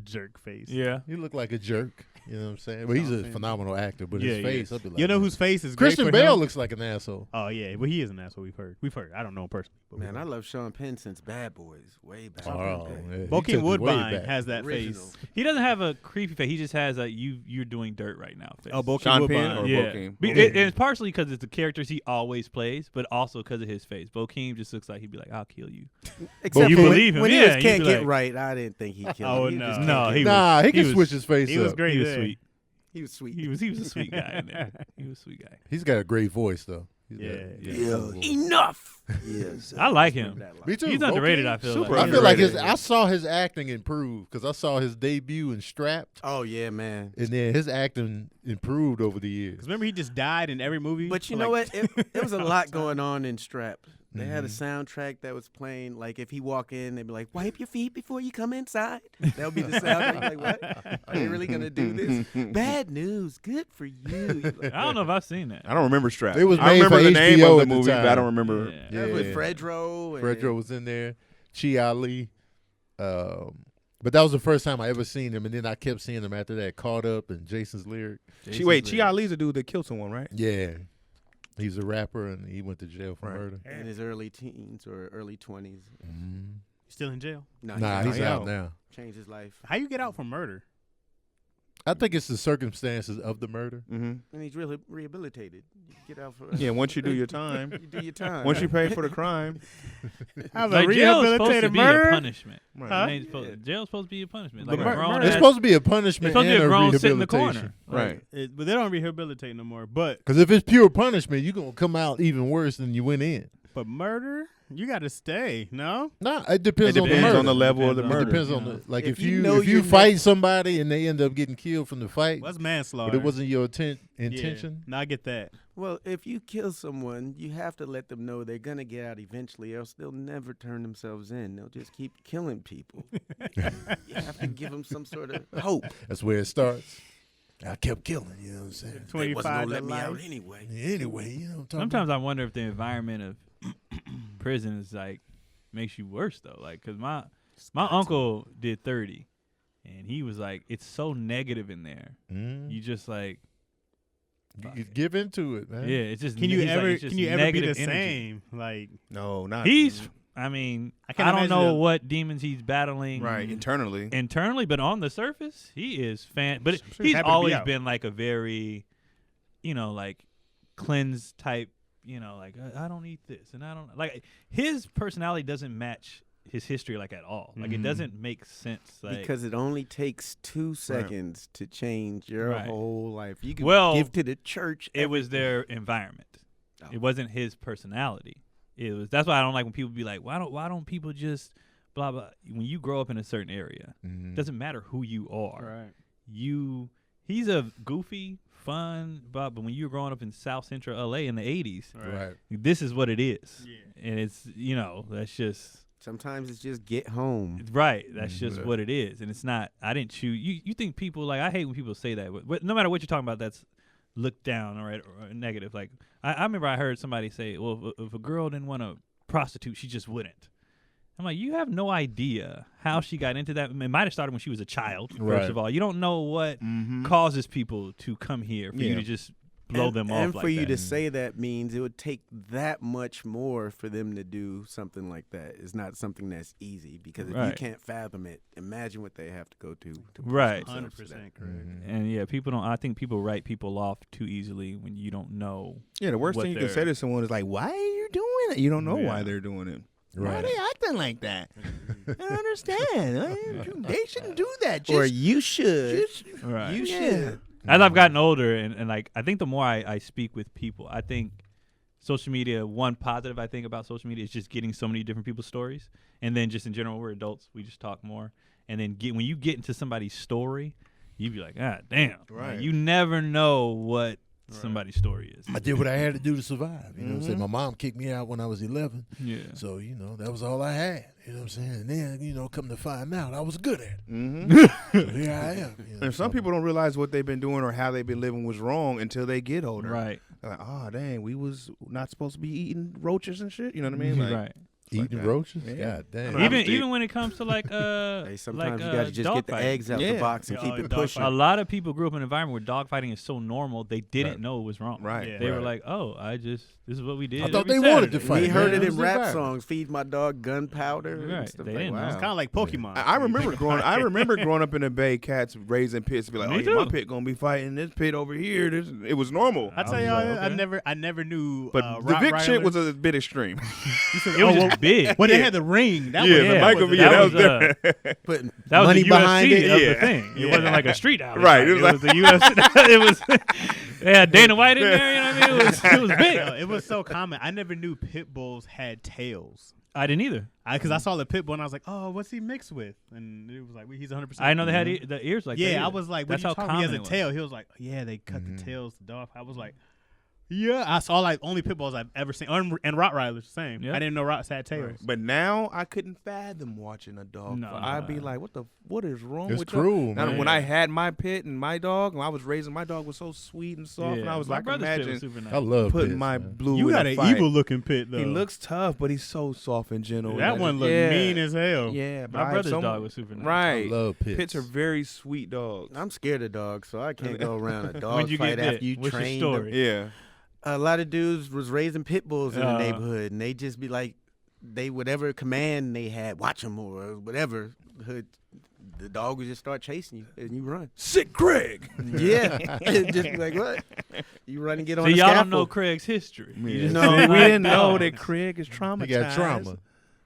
jerk face. Yeah. He looked like a jerk. You know what I'm saying? But he's a phenomenal actor. But Yeah, his he face, is. I'd be like, You know man. whose face is Christian great for Bale him? looks like an asshole. Oh yeah, well he is an asshole. We've heard. I don't know him personally. But Man, I love Sean Penn since Bad Boys, way back. Oh, in the day. yeah. He Bokeem took it way Woodbine back. has that Original. face. He doesn't have a creepy face. He just has a you're doing dirt right now face. Oh, Bokeem Sean Woodbine. Penn or yeah. Bokeem? And it's partially because it's the characters he always plays, but also because of his face. Bokeem just looks like he'd be like, "I'll kill you." Except you for believe him, when he yeah, just you'd can't be get like- right. I didn't think he killed Oh, him. He no. just No, can't he get- was- Nah, he can was- switch his face He was up. great. He was there. sweet. he was sweet. He was a sweet guy in there. He was a sweet guy. He's got a great voice though. He's got- Yeah. Enough. Yes. I like him. Me too. He's underrated. Bokeem. I feel Super like. I feel like underrated. I saw his acting improve because I saw his debut in Strapped, Oh yeah, man. and then his acting improved over the years. Because remember he just died in every movie. But you for know like- what? There was a lot going on in Strap. They had a Mhm. soundtrack that was playing. Like if he walk in, they'd be like, "Wipe your feet before you come inside." That would be the soundtrack. Like what? Are they really gonna do this? Bad news. Good for you. You're like, I don't know if I've seen that. I don't remember Strap. It was I made remember for the name HBO of the at the movie, but I time. don't remember. Yeah. that was with Yeah. Fredro. And Fredro was in there, Chi Ali. But that was the first time I ever seen him, and then I kept seeing him after that. Caught Up and Jason's Lyric. Chi Ali's the dude that killed someone, right? Yeah, he's a rapper, and he went to jail for Right. murder. in his early teens or early 20s. still in jail. Nah, he's out now. Changed his life. How you get out for murder? I think it's the circumstances of the murder. Mm-hmm. And he's really rehabilitated. You get out for Yeah, once you do your time, you do your time. once you pay for the crime, I was Like jail is supposed to rehabilitated be a murder. punishment. Right. Huh? It ain't supposed- Jail's supposed to be a punishment. But Like mur- a grown murder- It's ass- supposed to be a it's punishment supposed to and be a grown sit in the rehabilitation. corner. right? But they don't rehabilitate no more. But Because if it's pure punishment, you're gonna come out even worse than you went in. But murder, you got to stay. No, Nah, it depends, It on the depends murder. on the level of the It murder. depends on the like If if you you know if you you're fight somebody and they end up getting killed from the fight, what's manslaughter? but it wasn't your Yeah. intention. No, I get that. Well, if you kill someone, you have to let them know they're gonna get out eventually, else they'll never turn themselves in. They'll just keep killing people. You have to give them some sort of hope. That's where it starts. I kept killing. You know what I'm saying? They wasn't 25 gonna to let me out life. anyway. Anyway, you know what I'm talking Sometimes I wonder if the environment of prison is like makes you worse though. Like, cause my uncle did 30, and he was like, it's so negative in there. about. You just like, You give into it, man. yeah, it's just. Can you he's like, ever it's just can you ever be the negative energy. same? Like No, not He's. I mean, I I, can don't imagine know the- what demons he's battling right internally. internally, but on the surface, he is But I'm sure he's he's happy to be always out. been like a very, like cleanse type. Like I don't eat this, and I don't like his personality doesn't match his history like at all. Like it doesn't make sense. Like, Because it only takes 2 seconds to change your Right. whole life. You can Well, give to the church. it was their environment. Oh. It wasn't his personality. It was. That's why I don't like when people be like, why don't people just blah blah. When you grow up in a certain area, Mhm. it doesn't matter who you are. right. He's a goofy, fun, but when you were growing up in South Central LA in the 80s, Right. this is what it is. Yeah. And it's, that's just Sometimes it's just get home. right. That's just Yeah. what it is. And it's not, I didn't choose. You think people, like, I hate when people say that. But no matter what you're talking about, that's looked down, all right, or negative. Like, I remember I heard somebody say, well, if a girl didn't want to prostitute, she just wouldn't. I'm like, you have no idea how she got into that. It might have started when she was a child, Right. first of all. You don't know what Mm-hmm. causes people to come here for you Yeah. to just blow them off and like for you that. to say that means it would take that much more for them to do something like that. It's not something that's easy because if you Right. can't fathom it, imagine what they have to go to push Right. themselves to that. 100% correct. Mhm. And yeah, I think people write people off too easily when you don't know. Yeah, the worst what thing you can they're- say to someone is like, "Why are you doing it?" You don't know why Yeah. they're doing it. Why Right. are they acting like that? I don't understand. They shouldn't do that. Or you should. Right. You Yeah. should. As I've gotten older and like I think the more I speak with people, I think social media, one positive I think about social media is just getting so many different people's stories. And then just in general, we're adults, we just talk more. And then when you get into somebody's story, you be like, God damn. Right. Like, you never know what somebody's story is. I did what I had to do to survive. You know what I'm saying? Mhm. My mom kicked me out when I was 11. Yeah. So, that was all I had. You know what I'm saying? And then, come to find out, I was good at it. Mm-hmm. So here I am. And some people don't realize what they've been doing or how they've been living was wrong until they get older. Right. They're like, oh, dang, we was not supposed to be eating roaches and shit. You know what I mean? Like, right. Eating that. roaches? Yeah. God damn. I Even was deep. even when it comes to like Hey, sometimes like, you got to just get the dogfighting. eggs out Yeah. the box and Yeah, keep it dog pushing. A lot of people grew up in an environment where dogfighting is so normal they didn't Right. know it was wrong. Right. Yeah. They were Right. like, "Oh, this is what we did." I thought every they wanted to Saturday." fight. We heard man. it It in was rap environment. songs. Feed my dog gunpowder Right. and stuff They like didn't know. wow. It's kind of like Pokemon. I remember growing up in the Bay, cats raising pits. Be like, Me oh, yeah, my too. pit gonna be fighting this pit over here. It was normal. I tell was y'all, like, okay. I never knew. But the Vic shit Rottweilers. was a bit extreme. It was just big. Well, they had the ring. That yeah, was, the yeah, Michael V. that That was was, different. Putting That was money the behind UFC it. of the Yeah. thing. It Yeah. wasn't like a street alley. Right, fight. it It was was the UFC. It was. They had Dana White in there. You know what I mean? It was big. Yo, it was so common. I never knew pit bulls had tails. I didn't either. Because I saw the pit bull and I was like, oh, what's he mixed with? And it was like, well, he's 100%. I didn't know they had the ears like that. Yeah, I either. was like, That's what how you talking? He has common a it was. tail. He was like, yeah, they cut the tails to dog. I was like, yeah. I saw like only pit bulls I've ever seen. And Rottweilers, same. Yeah. I didn't know Rotts had tails. But now I couldn't fathom watching a dog. No. fight. I'd be like, what is wrong It's with y'all? cruel, Now, man. when I had my pit and my dog, when I was raising my dog was so sweet and soft, and I was my like, brother's pit was imagine super nice. I love putting pits, my man. blue You in got a an fight. evil looking pit though. He looks tough, but he's so soft and gentle. That one looked yeah. mean as hell. Yeah, but My brother's dog was super nice. I right. love pits. Pits are very sweet dogs. I'm scared of dogs, so I can't go around a dog When'd you fight get after bit? you What's your train story? Yeah. A lot of dudes was raising pit bulls in the Uh. neighborhood, and they just be like, whatever command they had, watch them or whatever. The dog would just start chasing you, and you run. Sick Greg. Yeah, just be like, what? You run and get on So the y'all scaffold. don't know Craig's history. You Yeah. just No, don't we like didn't know dogs. that Craig is traumatized. He got trauma.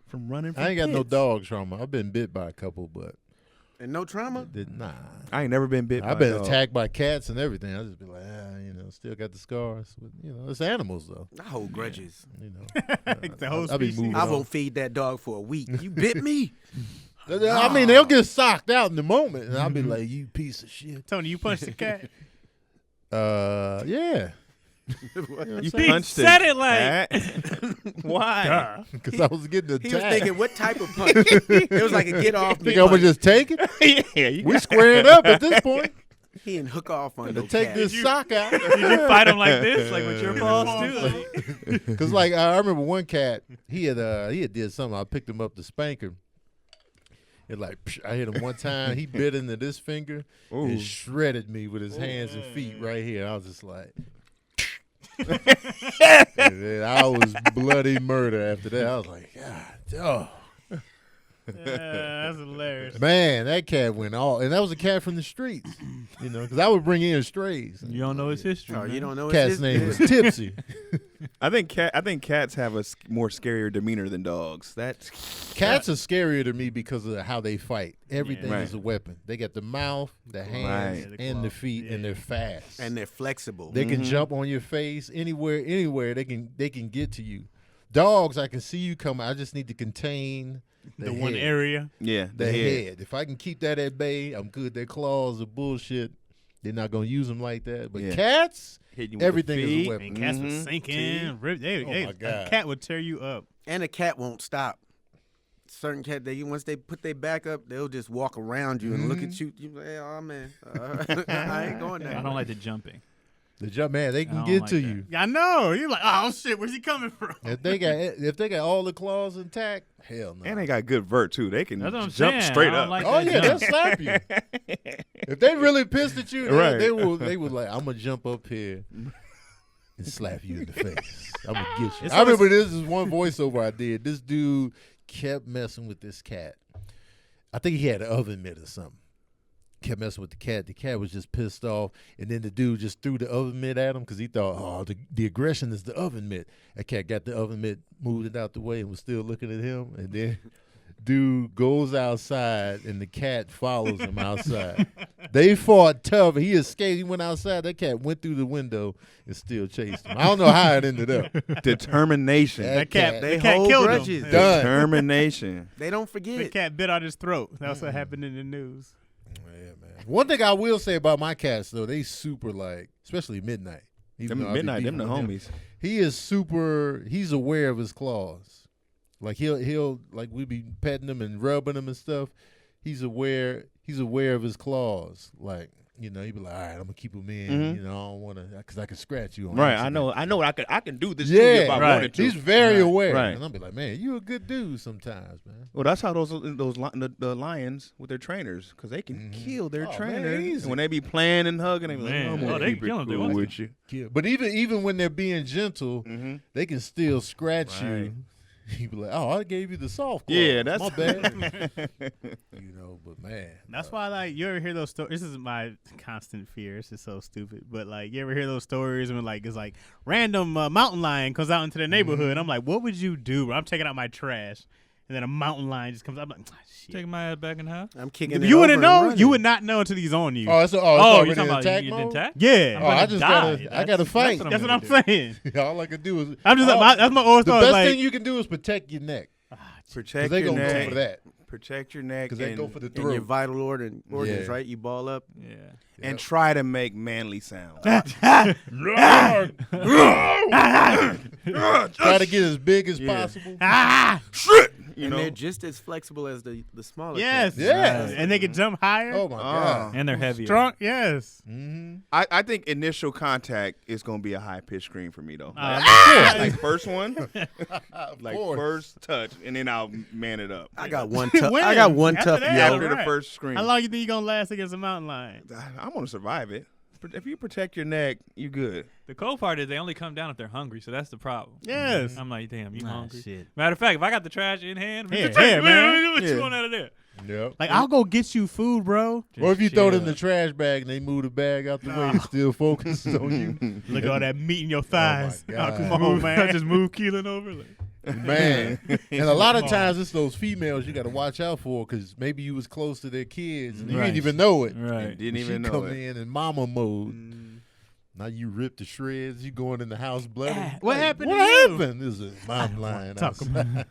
from running from I ain't got no pits. dog trauma. I've been bit by a couple, but And no trauma? nah. I ain't never been bit by I've been a dog. attacked by cats and everything. I just be like, still got the scars. But, it's animals though. I hold grudges. The whole I be species. moving I on. won't feed that dog for a week. You bit me. I mean, they'll get socked out in the moment, and I'll be like, "You piece of shit." Tony, you punched the cat. Yeah. You He punched said it it like like why? Because I was getting attacked. He was thinking, what type of punch? It was like a get off me Think I'm gonna punch. just take it? Yeah, you We squaring up at this point. He didn't hook off on To no take cat. this sock out. did you fight him like this, like with your paws too? Because like I remember one cat, he had did something. I picked him up to spank him. And like I hit him one time. He bit into this finger and shredded me with his hands and feet right here. I was just like. And then I was bloody murder after that. I was like, God, That's hilarious. man, that cat went all, and that was a cat from the streets, because I would bring in strays. You don't know his history. Oh, you man. don't know Cat's his name was Tipsy. I think cats have a more scarier demeanor than dogs. That's Cats are scarier to me because of how they fight. Everything Right. is a weapon. They got the mouth, the hands, Right. and the feet, and they're fast. and they're flexible. They can jump on your face anywhere. They can get to you. Dogs, I can see you coming. I just need to contain The head. one area. yeah. The head. If I can keep that at bay, I'm good. Their claws are bullshit. They're not gonna use them like that. But Yeah. cats, Hit you with the everything is a feet. weapon. And cats would Mhm. sink in. Rip, my God. A cat would tear you up. And a cat won't stop. Certain cat, once they put their back up, they'll just walk around you and look at you. You like, oh man, I ain't going there. I don't like the jumping. The jump man, they I can don't get like to that. you. I know. You're like, oh shit, where's he coming from? If they got all the claws intact, hell no. And they got good vert too. They can That's what I'm jump saying. straight I don't up. like Oh that yeah, they'll jump. slap you. If they really pissed at you, Right. they will like, I'm gonna jump up here and slap you in the face. I'm gonna get you. It's I remember this is one voiceover I did. This dude kept messing with this cat. I think he had an oven mitt or something. Kept messing with the cat. The cat was just pissed off, and then the dude just threw the oven mitt at him because he thought, oh, the aggression is the oven mitt. That cat got the oven mitt, moved it out the way, and was still looking at him. And then dude goes outside, and the cat follows him outside. They fought tough. He escaped. He went outside. That cat went through the window and still chased him. I don't know how it ended up. Determination. That cat- They The cat hold killed grudges. him. Done. Determination. They don't The forget. cat bit out his throat. That's what happened in the news. Yeah, man. One thing I will say about my cats, though, they super like, especially Midnight. Even though I be Midnight, them the beefing with him. homies. He is super. He's aware of his claws. Like he'll like we be petting him and rubbing him and stuff. He's aware. He's aware of his claws. Like he'd be like, all right, I'm gonna keep him in. Mhm. I don't want to because I can scratch you on Right. accident. I know. I can do this to you Yeah, if I right. wanted to. He's very Right, aware. right. And I'll be like, man, you a good dude sometimes, man. Well, that's how the lions with their trainers, because they can Mhm. kill their Oh, man, trainer. easy. And when they be playing and hugging, they be like, Man. I'm Oh, gonna they keep it killing them. cool with you. Yeah. But even when they're being gentle, Mm-hmm. they can still scratch Right. you. You be like, oh, I gave you the soft claws. Yeah, that's my bad. But man, That's why, like, you ever hear those stories? This is my constant fear. It's just so stupid. But, like, you ever hear those stories when, like, it's like random mountain lion comes out into the neighborhood. I'm like, what would you do, bro? I'm taking out my trash. And then a mountain lion just comes out. I'm like, shit. Taking my ass back in half. I'm kicking it You over wouldn't and know. running. You would not know until he's on you. Oh, it's Oh, already you talking in about attack you mode? attack? Yeah. Oh, I gonna just die. I gotta fight. what That's what I'm gonna do. saying. All I can do is I'm just oh, that's my always the thought. best Like, thing you can do is protect your neck. Protect Because they your gonna go neck. for that. Protect your neck. Because they and, go for the And your throat. vital organs, Yeah. right? You ball up. Yeah. and try to make manly sounds. Try to get as big as Yeah. possible. Shit! You And know? they're just as flexible as the smaller yes. cats. Yes. And they can jump higher. Oh my god. And they're heavier. Strong. Yes. Mm-hmm. I think initial contact is going to be a high pitched scream for me, though. Like first one, like course. first touch, and then I'll man it up. I got one tough. When? I got one After tough that? yell. After the Right. first scream. How long you think you gonna last against a mountain lion? I'm going to survive it. If you protect your neck, you good. The cold part is they only come down if they're hungry, so that's the problem. Yes. I'm like, damn, you hungry? Shit. Matter of fact, if I got the trash in hand, Here, take here, it, man. what you Yeah. want out of there? Yep. Like, I'll go get you food, bro. Or if you throw it in chill. the trash bag and they move the bag out the way, it's still focused on you. Look at all that meat in your thighs. my Oh, God. come on, I man. just move Keelan over. Like, Man. And a lot of times it's those females you got to watch out for because maybe you was close to their kids and you Right. didn't even know it. right. Didn't She even know come it. in mode. Now you ripped to shreds. You going in the house bloody. What happened What to you? happened? There's a mountain lion Talk outside.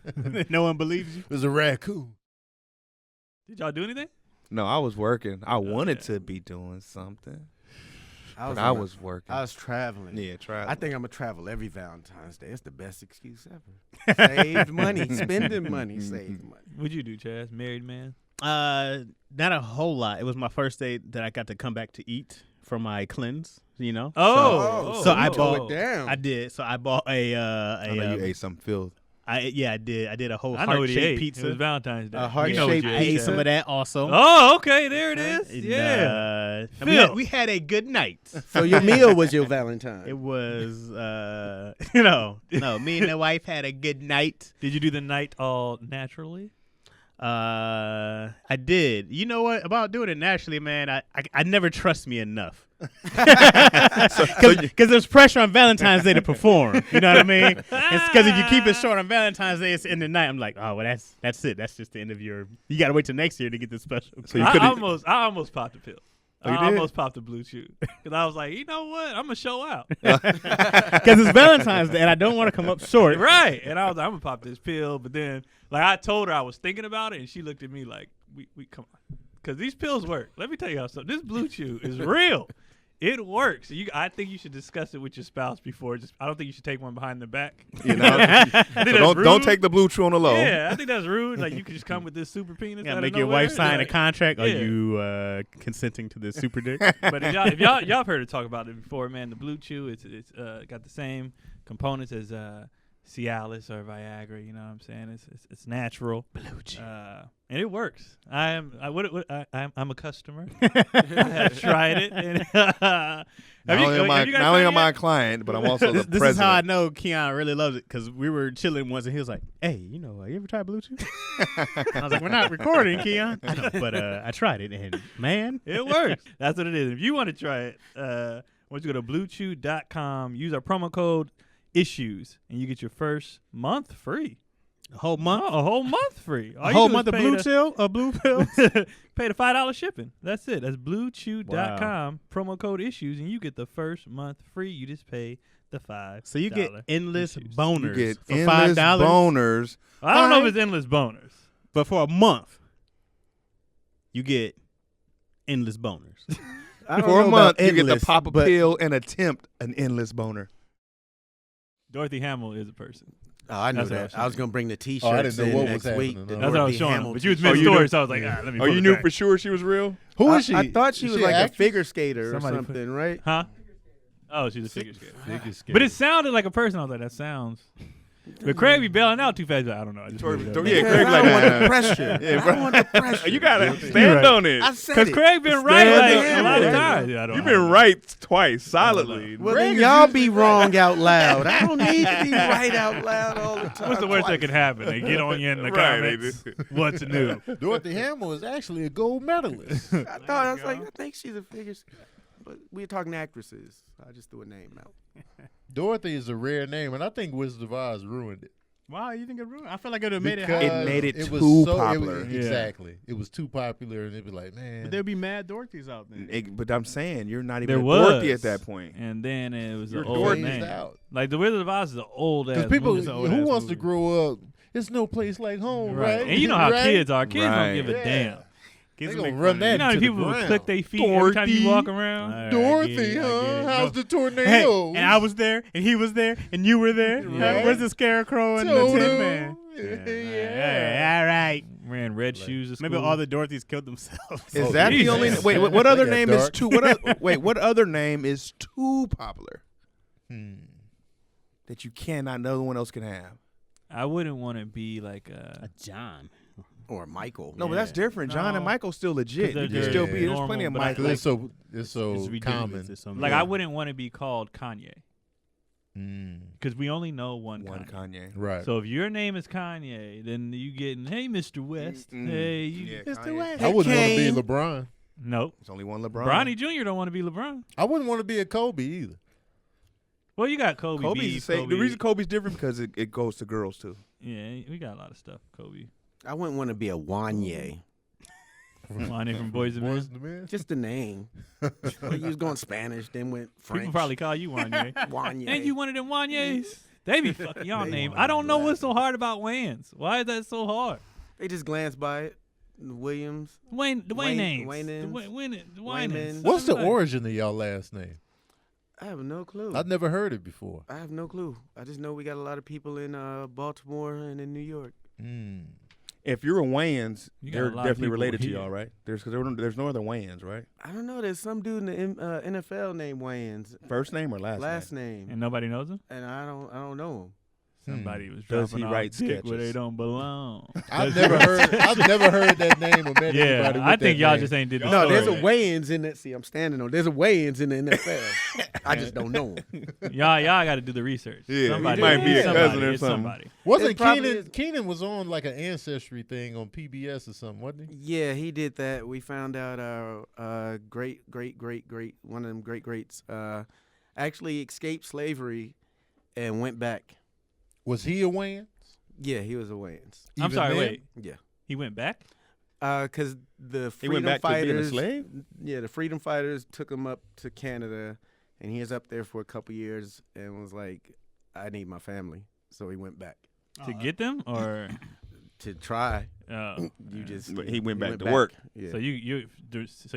No one believes you. There's a raccoon. Did y'all do anything? No, I was working. I wanted yeah. to be doing something, I but was, I was working. I was traveling. Yeah, traveling. I think I'm gonna travel every Valentine's Day. It's the best excuse ever. Saved money, spending money, saved money. What'd you do, Chaz? Married man? Not a whole lot. It was my first day that I got to come back to eat from my cleanse. You know. So I bought. Damn. I did. So I bought I know you ate some filth. I did. I did a whole I know what he heart-shaped ate. pizza. It was Valentine's Day. A heart-shaped You know what you I ate. ate some of that also. Oh, okay. There it is. And, Yeah. we had a good night. So your meal was your Valentine. It was, no, me and the wife had a good night. Did you do the night all naturally? I did. You know what? About doing it naturally, man, I never trust me enough. Because there's pressure on Valentine's Day to perform. You know what I mean? It's because if you keep it short on Valentine's Day, it's in the night. I'm like, oh, well, that's it. That's just the end of your. You got to wait till next year to get the special. So you I couldn't. almost popped a pill. Oh, you I did? almost popped a blue chew because I was like, you know what? I'm gonna show out. Because it's Valentine's Day, and I don't want to come up short. Right. And I was like, I'm gonna pop this pill. But then, like, I told her I was thinking about it, and she looked at me like, we come on, because these pills work. Let me tell you how something. This blue chew is real. It works. I think you should discuss it with your spouse before. I don't think you should take one behind the back. You know, I think so that's don't rude. take the blue chew on the low. Yeah, I think that's rude. Like, you could just come with this super penis. You gotta out of make your nowhere. wife sign a Like, contract. Are yeah. you consenting to this super dick? But if y'all have heard her talk about it before, man, the blue chew, it's got the same components as Cialis or Viagra. You know what I'm saying? It's natural. Blue chew. And it works. I'm a customer. I have tried it. And Not only am I a client, but I'm also the This president. is how I know Keon really loves it, because we were chilling once and he was like, hey, you ever tried Blue Chew? I was like, we're not recording, Keon. I know, but I tried it, and man, it works. That's what it is. If you want to try it, I want you to go to bluechew.com, use our promo code ISSUES, and you get your first month free. a whole month, A whole month free. All a you whole do is month of pay blue the- chill, a blue pill. Pay the $5 shipping. That's it. That's bluechew.com, promo code ISSUES, and you get the first month free. You just pay the $5. So you get endless issues. boners You get for endless $5, boners. I don't know if it's endless boners. but for a month, you get endless boners. I don't For a know month, about you get endless, to pop a but- pill and attempt an endless boner. Dorothy Hamill is a person. Oh, I know That's what I was that. I was gonna bring the T-shirts Oh, I didn't know in what next was week. happening. the That's That's what I was Dorothy showing him. Hamill But you was T-shirt. mid-story, so I was like, let me Oh, pull you it knew back. for sure she was real? Who is she? I thought she Is was an like a actress? figure skater or Somebody something, right? Huh? Oh, she's a figure skater. Figure skater. But it sounded like a person. I was like, that sounds. But Craig be bailing out too fast. I don't know. I just made it up. Yeah, Because Craig I like don't want that. the pressure. Yeah, I don't want the pressure. You gotta You're stand right. on it. I said Because it. Craig been right Stand like on a lot of it. times. Yeah, I don't You've know. been right twice, solidly. Well, Greg then is y'all usually be right. wrong out loud. I don't need to be right out loud all the time. What's the worst twice. that could happen? They get on you in the Right, comments. What's new? Dorothy Hamill is actually a gold medalist. I was like, I think she's a figure skater. But we're talking actresses. I just threw a name out. Dorothy is a rare name, and I think Wizard of Oz ruined it. Wow, you think it ruined? I feel like it would have made it. Because High. It made it was too so- popular. Yeah. Exactly. It was too popular, and it'd be like, man. But there'd be mad Dorothy's out there. But I'm saying you're not even There a was. Dorothy at that point. And then it was You're an old Dorothy's name. out. Like the Wizard of Oz is an old ass Because people, movie. who wants to grow up? There's no place like home, Right. right? And you know how Right? kids are. Kids Right. don't give a Yeah. damn. They Kids gonna make run fun that You know how many to the people would ground. click their feet every time you walk around? All right, Dorothy, I get huh? it. How's No. the tornado? Hey, and I was there, and he was there, and you were there. Right. Where's the Scarecrow and the Toto. Tin Man? Yeah. All right. Wearing red shoes to Maybe school. all the Dorothys killed themselves. Is Oh, that the Jesus. only? Wait, what other That name got is dark. too? What other name is too popular that you cannot? No one else can have. I wouldn't want to be like A John. Or Michael. No, but that's different. John No. and Michael's still legit. They're You can just still be. There's normal, plenty of but I- Michael. It's so It's ridiculous. common. It's something. like I wouldn't want to be called Kanye Mm. because we only know one One Kanye. Kanye. Right. So if your name is Kanye, then you getting hey Mr. West, Mm. hey you. Yeah, Mr. Kanye. West. I wouldn't want to Kane. be LeBron. Nope. There's only one LeBron. Bronny Jr. don't want to be LeBron. I wouldn't want to be a Kobe either. Well, you got Kobe. Kobe's the beef, same. Kobe. The reason Kobe's different because it goes to girls too. Yeah, we got a lot of stuff. Kobe. I wouldn't want to be a Wanye. Wanye from Boys and Men. Boys and Men. Just the name. Well, you was going Spanish, then went French. People probably call you Wanye. Wanye. Ain't you one of them Wanyes? They be fucking y'all They name. want I don't know black. what's so hard about Wayans. Why is that so hard? They just glanced by it. Williams. The Wayne names. Waynans. The Waymans. Waynans. What's the origin of y'all last name? I have no clue. I've never heard it before. I have no clue. I just know we got a lot of people in Baltimore and in New York. Mm. If you're a Wayans, You got they're a lot of definitely people related to here. y'all, right? There's no other Wayans, right? I don't know. There's some dude in the NFL named Wayans. First name or last Last name? name. And nobody knows him? And I don't know him. Somebody was Does dropping he off write dick where sketches? they don't belong. I've never heard that name or met Yeah, anybody with I think that y'all name. just ain't did the No, story. there's a Wayans in that. See, I'm standing on. There's a Wayans in the NFL. I just don't know him. Y'all got to do the research. Yeah, somebody, he might be a somebody, cousin or it's something. somebody. Wasn't It probably is. Kenan was on like an ancestry thing on PBS or something, wasn't he? Yeah, he did that. We found out our great one of them great greats actually escaped slavery and went back. Was he a Wayans? Yeah, he was a Wayans. I'm Even sorry, then? wait. Yeah. He went back? Because the He freedom went back to being a fighters, slave? yeah, the freedom fighters took him up to Canada, and he was up there for a couple years and was like, "I need my family," so he went back To get them? Or to try. oh, You just But he went back to work. Yeah. so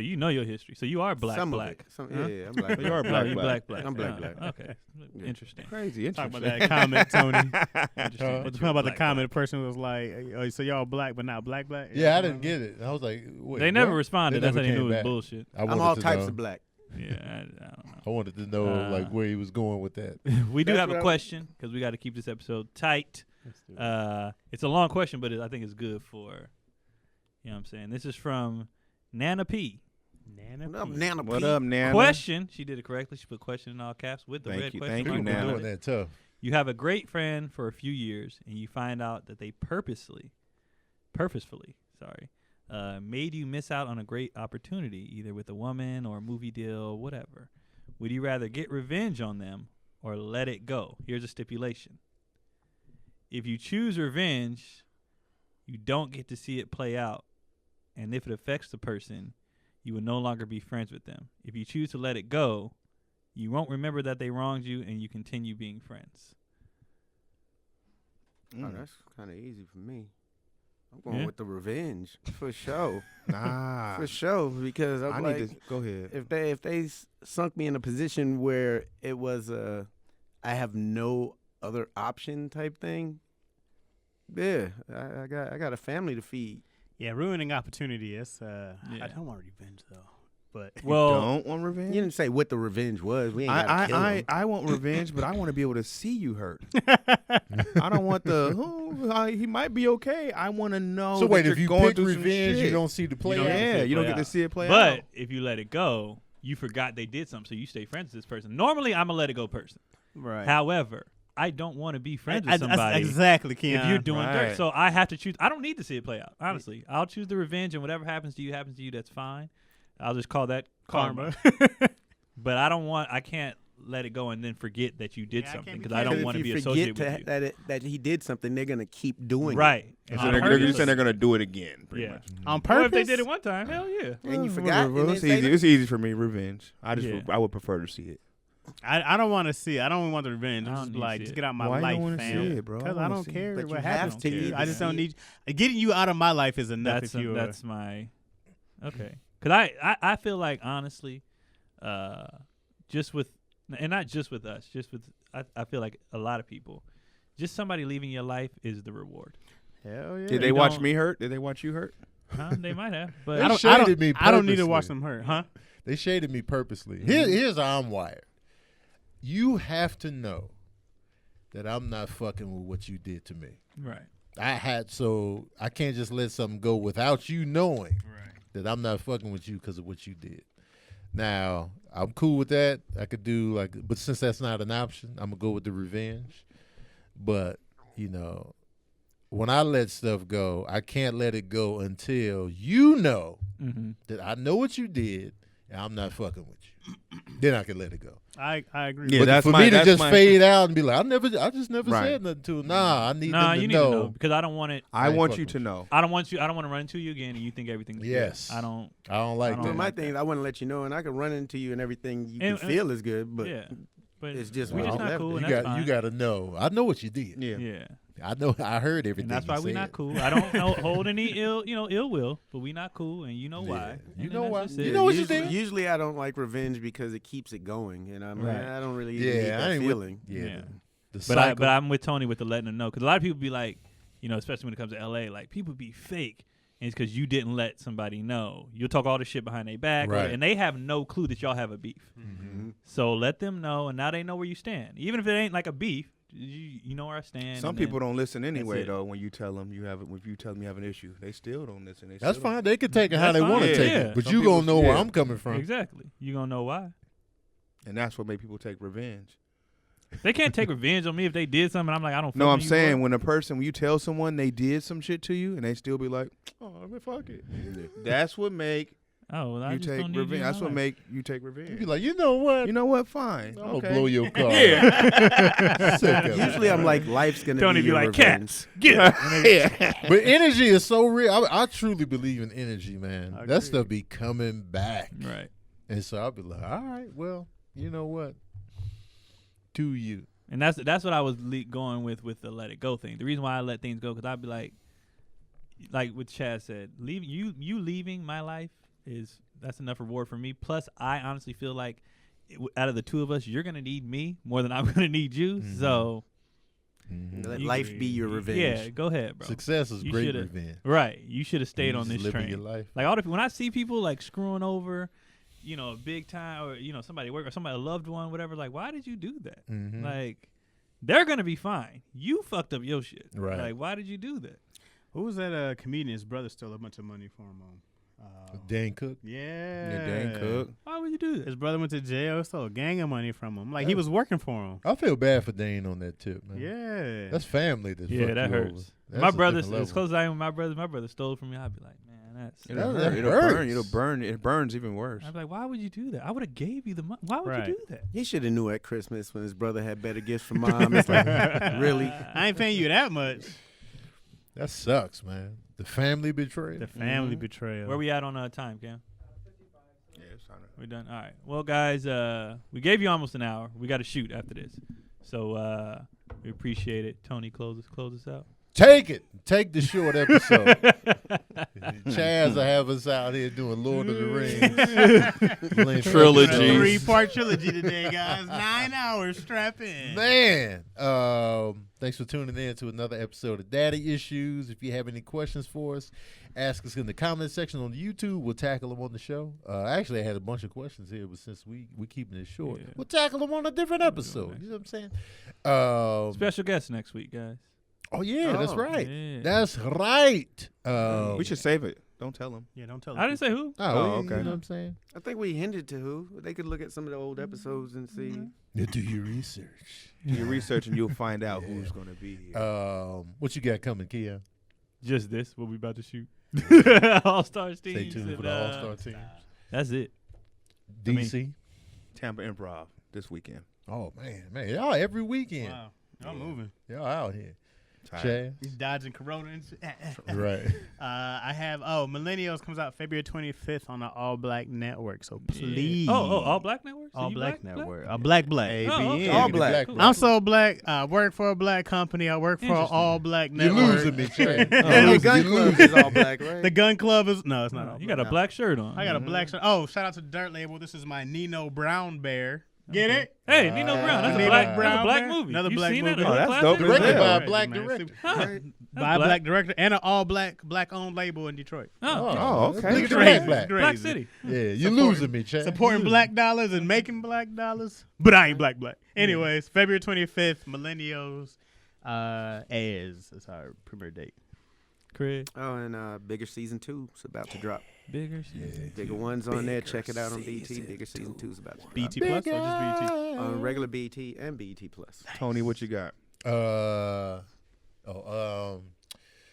you know your history. So you are black. Some of black. it. Some, Huh? yeah, I'm black. You are No, black, you black. black. I'm black, Oh, black. Okay. Yeah. Interesting. Crazy, Talk interesting. about that comment, Tony. Interesting. What But about you're the black, comment? person was like, oh, "So y'all black, but not black." Yeah, I didn't get it. I was like, wait, They never what? responded. They That's how never they knew it came was back. bullshit. I'm wanted all to types know. of black. Yeah, I don't know. I wanted to know like Uh, where he was going with that. We do That's have what a I- question because we got to keep this episode tight. It's a long question, but I think it's good for, you know what I'm saying? This is from Nana P. Nana What up, P. Nana What P? up, Nana? Question. She did it correctly. She put question in all caps with the Thank red you, question thank you, mark People Nana. behind doing it. that tough. You have a great friend for a few years, and you find out that they purposefully, made you miss out on a great opportunity, either with a woman or a movie deal, whatever. Would you rather get revenge on them or let it go? Here's a stipulation. If you choose revenge, you don't get to see it play out. And if it affects the person, you will no longer be friends with them. If you choose to let it go, you won't remember that they wronged you and you continue being friends. Oh, that's kind of easy for me. I'm going Yeah? with the revenge for sure. Nah. For sure, because I'm I like, need to go ahead. if they sunk me in a position where it was I have no other option type thing, yeah, I got a family to feed. Yeah, ruining opportunity. It's Yeah. I don't want revenge though, but Well, Don't want revenge? You didn't say what the revenge was. We ain't gotta kill him. I want revenge, but I want to be able to see you hurt. I don't want he might be okay. I want to know. So that wait, you're if you going pick through some revenge, you shit. don't see the play don't out? get to see Yeah, it you don't play get to out. see it play but out. if you let it go, you forgot they did something, so you stay friends with this person. Normally, I'm a let it go person. right. However, I don't want to be friends with somebody exactly, Keon. if you're doing dirt. Right. So I have to choose. I don't need to see it play out. Honestly, I'll choose the revenge, and whatever happens to you, that's fine. I'll just call that karma. But I don't want. I can't let it go and then forget that you did Yeah, I something can't because be I don't Because want to if be you associated forget with you. that he did something, they're gonna keep doing Right. And On so they're purpose. saying they're going to do it again. Pretty Yeah. much. on Or purpose. if they did it one time, hell yeah. it, and you Well, forgot. whatever. And It's then say easy. that. It's easy for me. Revenge. Yeah. I would prefer to see it. I don't want to see it. I don't want the revenge. I I'm don't just need to like, see just it. get out my Why you don't life, wanna see fam. it, bro? I Because I wanna don't see it. care But what you happens have to to you. need I to just see don't it. need getting you out of my life is enough. That's if you that's my okay. Because I feel like honestly, just with and not just with us, just with I feel like a lot of people, just somebody leaving your life is the reward. hell yeah. Did they You watch don't- me hurt? Did they watch you hurt? Huh? They might have, but They I don't. shaded me I don't need to purposely. watch them hurt, huh? They shaded me purposely. Here's how I'm wired. You have to know that I'm not fucking with what you did to me. right. So I can't just let something go without you knowing that I'm not fucking with you because of what you did. Now, I'm cool with that. I could do but since that's not an option, I'm gonna go with the revenge. But, when I let stuff go, I can't let it go until you know Mm-hmm. that I know what you did I'm not fucking with you. Then I can let it go. I agree. Yeah, But that's for my- me to that's just my- fade out and be like, I just never Right. said nothing to him. Nah, I need Nah, them to you need to know know. because I don't want it. I ain't want fucking you to with know. I don't want to run into you again and you think everything's Yes. good. I don't. I don't like I don't Well, that. my like thing is I want to let you know, and I can run into you and everything you can And- feel is good, but yeah, but it's just we we just don't not have cool. to. And You that's got fine. you got to know. I know what you did. Yeah. Yeah, I know. I heard everything. and that's why you we said. not cool. I don't hold any ill will, but we not cool, and you know Yeah. why. You And know that's why. just You it. know what you usually, did. usually I don't like revenge because it keeps it going, and I'm Right. like, I don't really Yeah, need I that ain't with- feeling. Yeah. Yeah. The But I'm with Tony with the letting them know because a lot of people be like, especially when it comes to LA, like people be fake, and it's because you didn't let somebody know. You'll talk all the shit behind their back, Right. and they have no clue that y'all have a beef. Mm-hmm. So let them know, and now they know where you stand. Even if it ain't like a beef, you know where I stand. Some and people then- don't listen anyway, it. though. When you tell them you have, if you tell them you have an issue, they still don't listen. They That's still don't- fine. They can take it how That's they want to fine. take Yeah. it, but Some you people- gonna know where yeah. I'm coming from. Exactly. You gonna know why. And that's what make people take revenge. They can't take revenge on me if they did something. I'm like, I don't. No, fuck I'm with you, saying boy. when you tell someone they did some shit to you and they still be like, oh, man, fuck it. That's what make Oh, well, I you just take don't need you in revenge. my That's what life. make you take You revenge. be like, you know what? You know what? Fine. I'm Okay. gonna blow your car. Yeah. Sick of it. Usually I'm like, life's gonna Tony be be your like, revenge. But energy is so real. I truly believe in energy, man. I That agree. stuff be coming back. Right. And so I'll be like, all right, well, you know what? Do you? And that's what I was going with the let it go thing. The reason why I let things go because I'd be like what Chaz said, leaving you leaving my life that's enough reward for me. Plus, I honestly feel like out of the two of us, you're gonna need me more than I'm gonna need you. Mhm. So Let you- life be your revenge. Yeah, go ahead, bro. Success is You great shoulda- revenge. Right. You should have stayed You on just this living train. your life. Like all the when I see people like screwing over, big time or somebody at work or somebody a loved one, whatever. Like, why did you do that? Mhm. Like, they're gonna be fine. You fucked up your shit. Right. Like, why did you do that? Who was that comedian? His brother stole a bunch of money from him. Dan Cook. Yeah. Yeah, Dan Cook. Why would you do His that? brother went to jail, stole a gang of money from him. Like he was working for him. I feel bad for Dane on that tip, man. Yeah. That's family that Yeah, fucked that you hurts. over. That's My a brother, different as level. close as I am with my brother stole from me. I'd be like, man, that's. It'll That hurt. It'll hurts. burn. It'll burn. It burns even worse. I'd be like, why would you do that? I would have gave you the money. Why would Right. you do that? He should have knew at Christmas when his brother had better gifts for mom. It's like, really? I ain't paying you that much. That sucks, man. The family betrayal. The family Mhm. betrayal. Where we at on time, Cam? Yeah, it's time to- We done. All right. Well, guys, we gave you almost an hour. We got to shoot after this, so we appreciate it. Tony, close us out. Take it. Take the short episode. Chaz will have us out here doing Lord of the Rings. Trilogy. episodes. 3-part trilogy today, guys. 9 hours. Strap in. Man, thanks for tuning in to another episode of Daddy Issues. If you have any questions for us, ask us in the comment section on YouTube. We'll tackle them on the show. Actually, I had a bunch of questions here, but since we keeping it short, Yeah. we'll tackle them on a different episode. You know what I'm saying? Special guest next week, guys. Oh yeah, that's Oh, right. yeah. That's right. We should save it. Don't tell them. Yeah, don't tell I didn't say who. Oh, Oh, okay. okay. You know what I'm saying? I think we hinted to who. They could look at some of the old episodes and see. You do your research. Do your research and you'll find out who's going to be here. What you got coming, Keon? Just this. What we about to shoot. All Stars teams. Stay tuned for the All-Star teams. That's it. DC. Tampa Improv this weekend. Oh man, y'all every weekend. Wow. Y'all moving. Y'all out here. Tired. He's dodging Corona and shit. Right. I have Millennials comes out February 25th on the All Black Network. So please. Oh, All Black Network. So All you Black black? Network. Black. Oh, okay. All black. Cool. I'm so black. I work for a black company. I work for an Interesting. All Black You're Network. losing me, Chad. And your gun club is all black, right? The gun club is no, it's not. all You black. got a black shirt on. I got a black shirt. Oh, shout out to the Dirt Label. This is my Nino Brown Bear. Get it? Hey, Nino Brown. That's a Nino black. That's a Brown black Bear? movie. Another You black seen movie. It? Oh, that's Classic? dope. Directed Yeah. by a Right, black man. director. Huh. By That's a black director and an all black owned label in Detroit. Oh, Oh, okay. Look at the Crazy. red black. Black Crazy. City. Yeah, you're Supporting- losing me, Chad. Supporting black dollars and making black dollars, but I ain't black. Anyways, February 25th, Millennials is our premiere date. Craig. Oh, and Bigger Season 2 is about to drop. Bigger. Bigger One's on there. Check it out on BT. Bigger Season 2 is about to drop. BT Plus or just BT? On regular BT and BT Plus. Tony, what you got?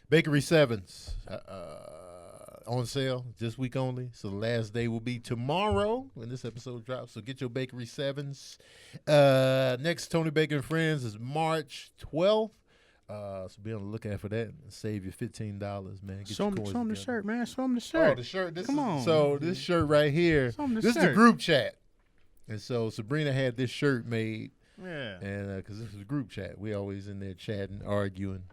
Bakery Sevens. on sale this week only. So the last day will be tomorrow when this episode drops. So get your Bakery 7s. Next Tony Baker and Friends is March 12th. So be on the lookout for that and save you $15, man. Get Show your him coins the together. shirt, man. Show him the shirt. Oh, the shirt. Come on. So this shirt right here, Show 'em the this is shirt. the group chat. And so Sabrina had this shirt made. Yeah. And because this is a group chat. We always in there chatting, arguing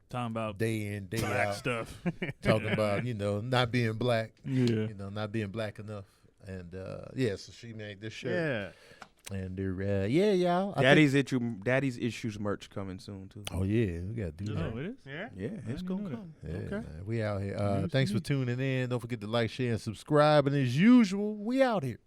Talking about day in, day black out. stuff. Talking about, not being black. Yeah. Not being black enough. And so she made this shirt. Yeah. And they're y'all. Daddy's Issues merch coming soon too. Oh yeah, we gotta do that. Oh, it is? Yeah. Yeah, it's didn't gonna know that. come. Yeah, Okay. man, we out here. News Thanks to for me. tuning in. Don't forget to like, share, and subscribe. And as usual, we out here.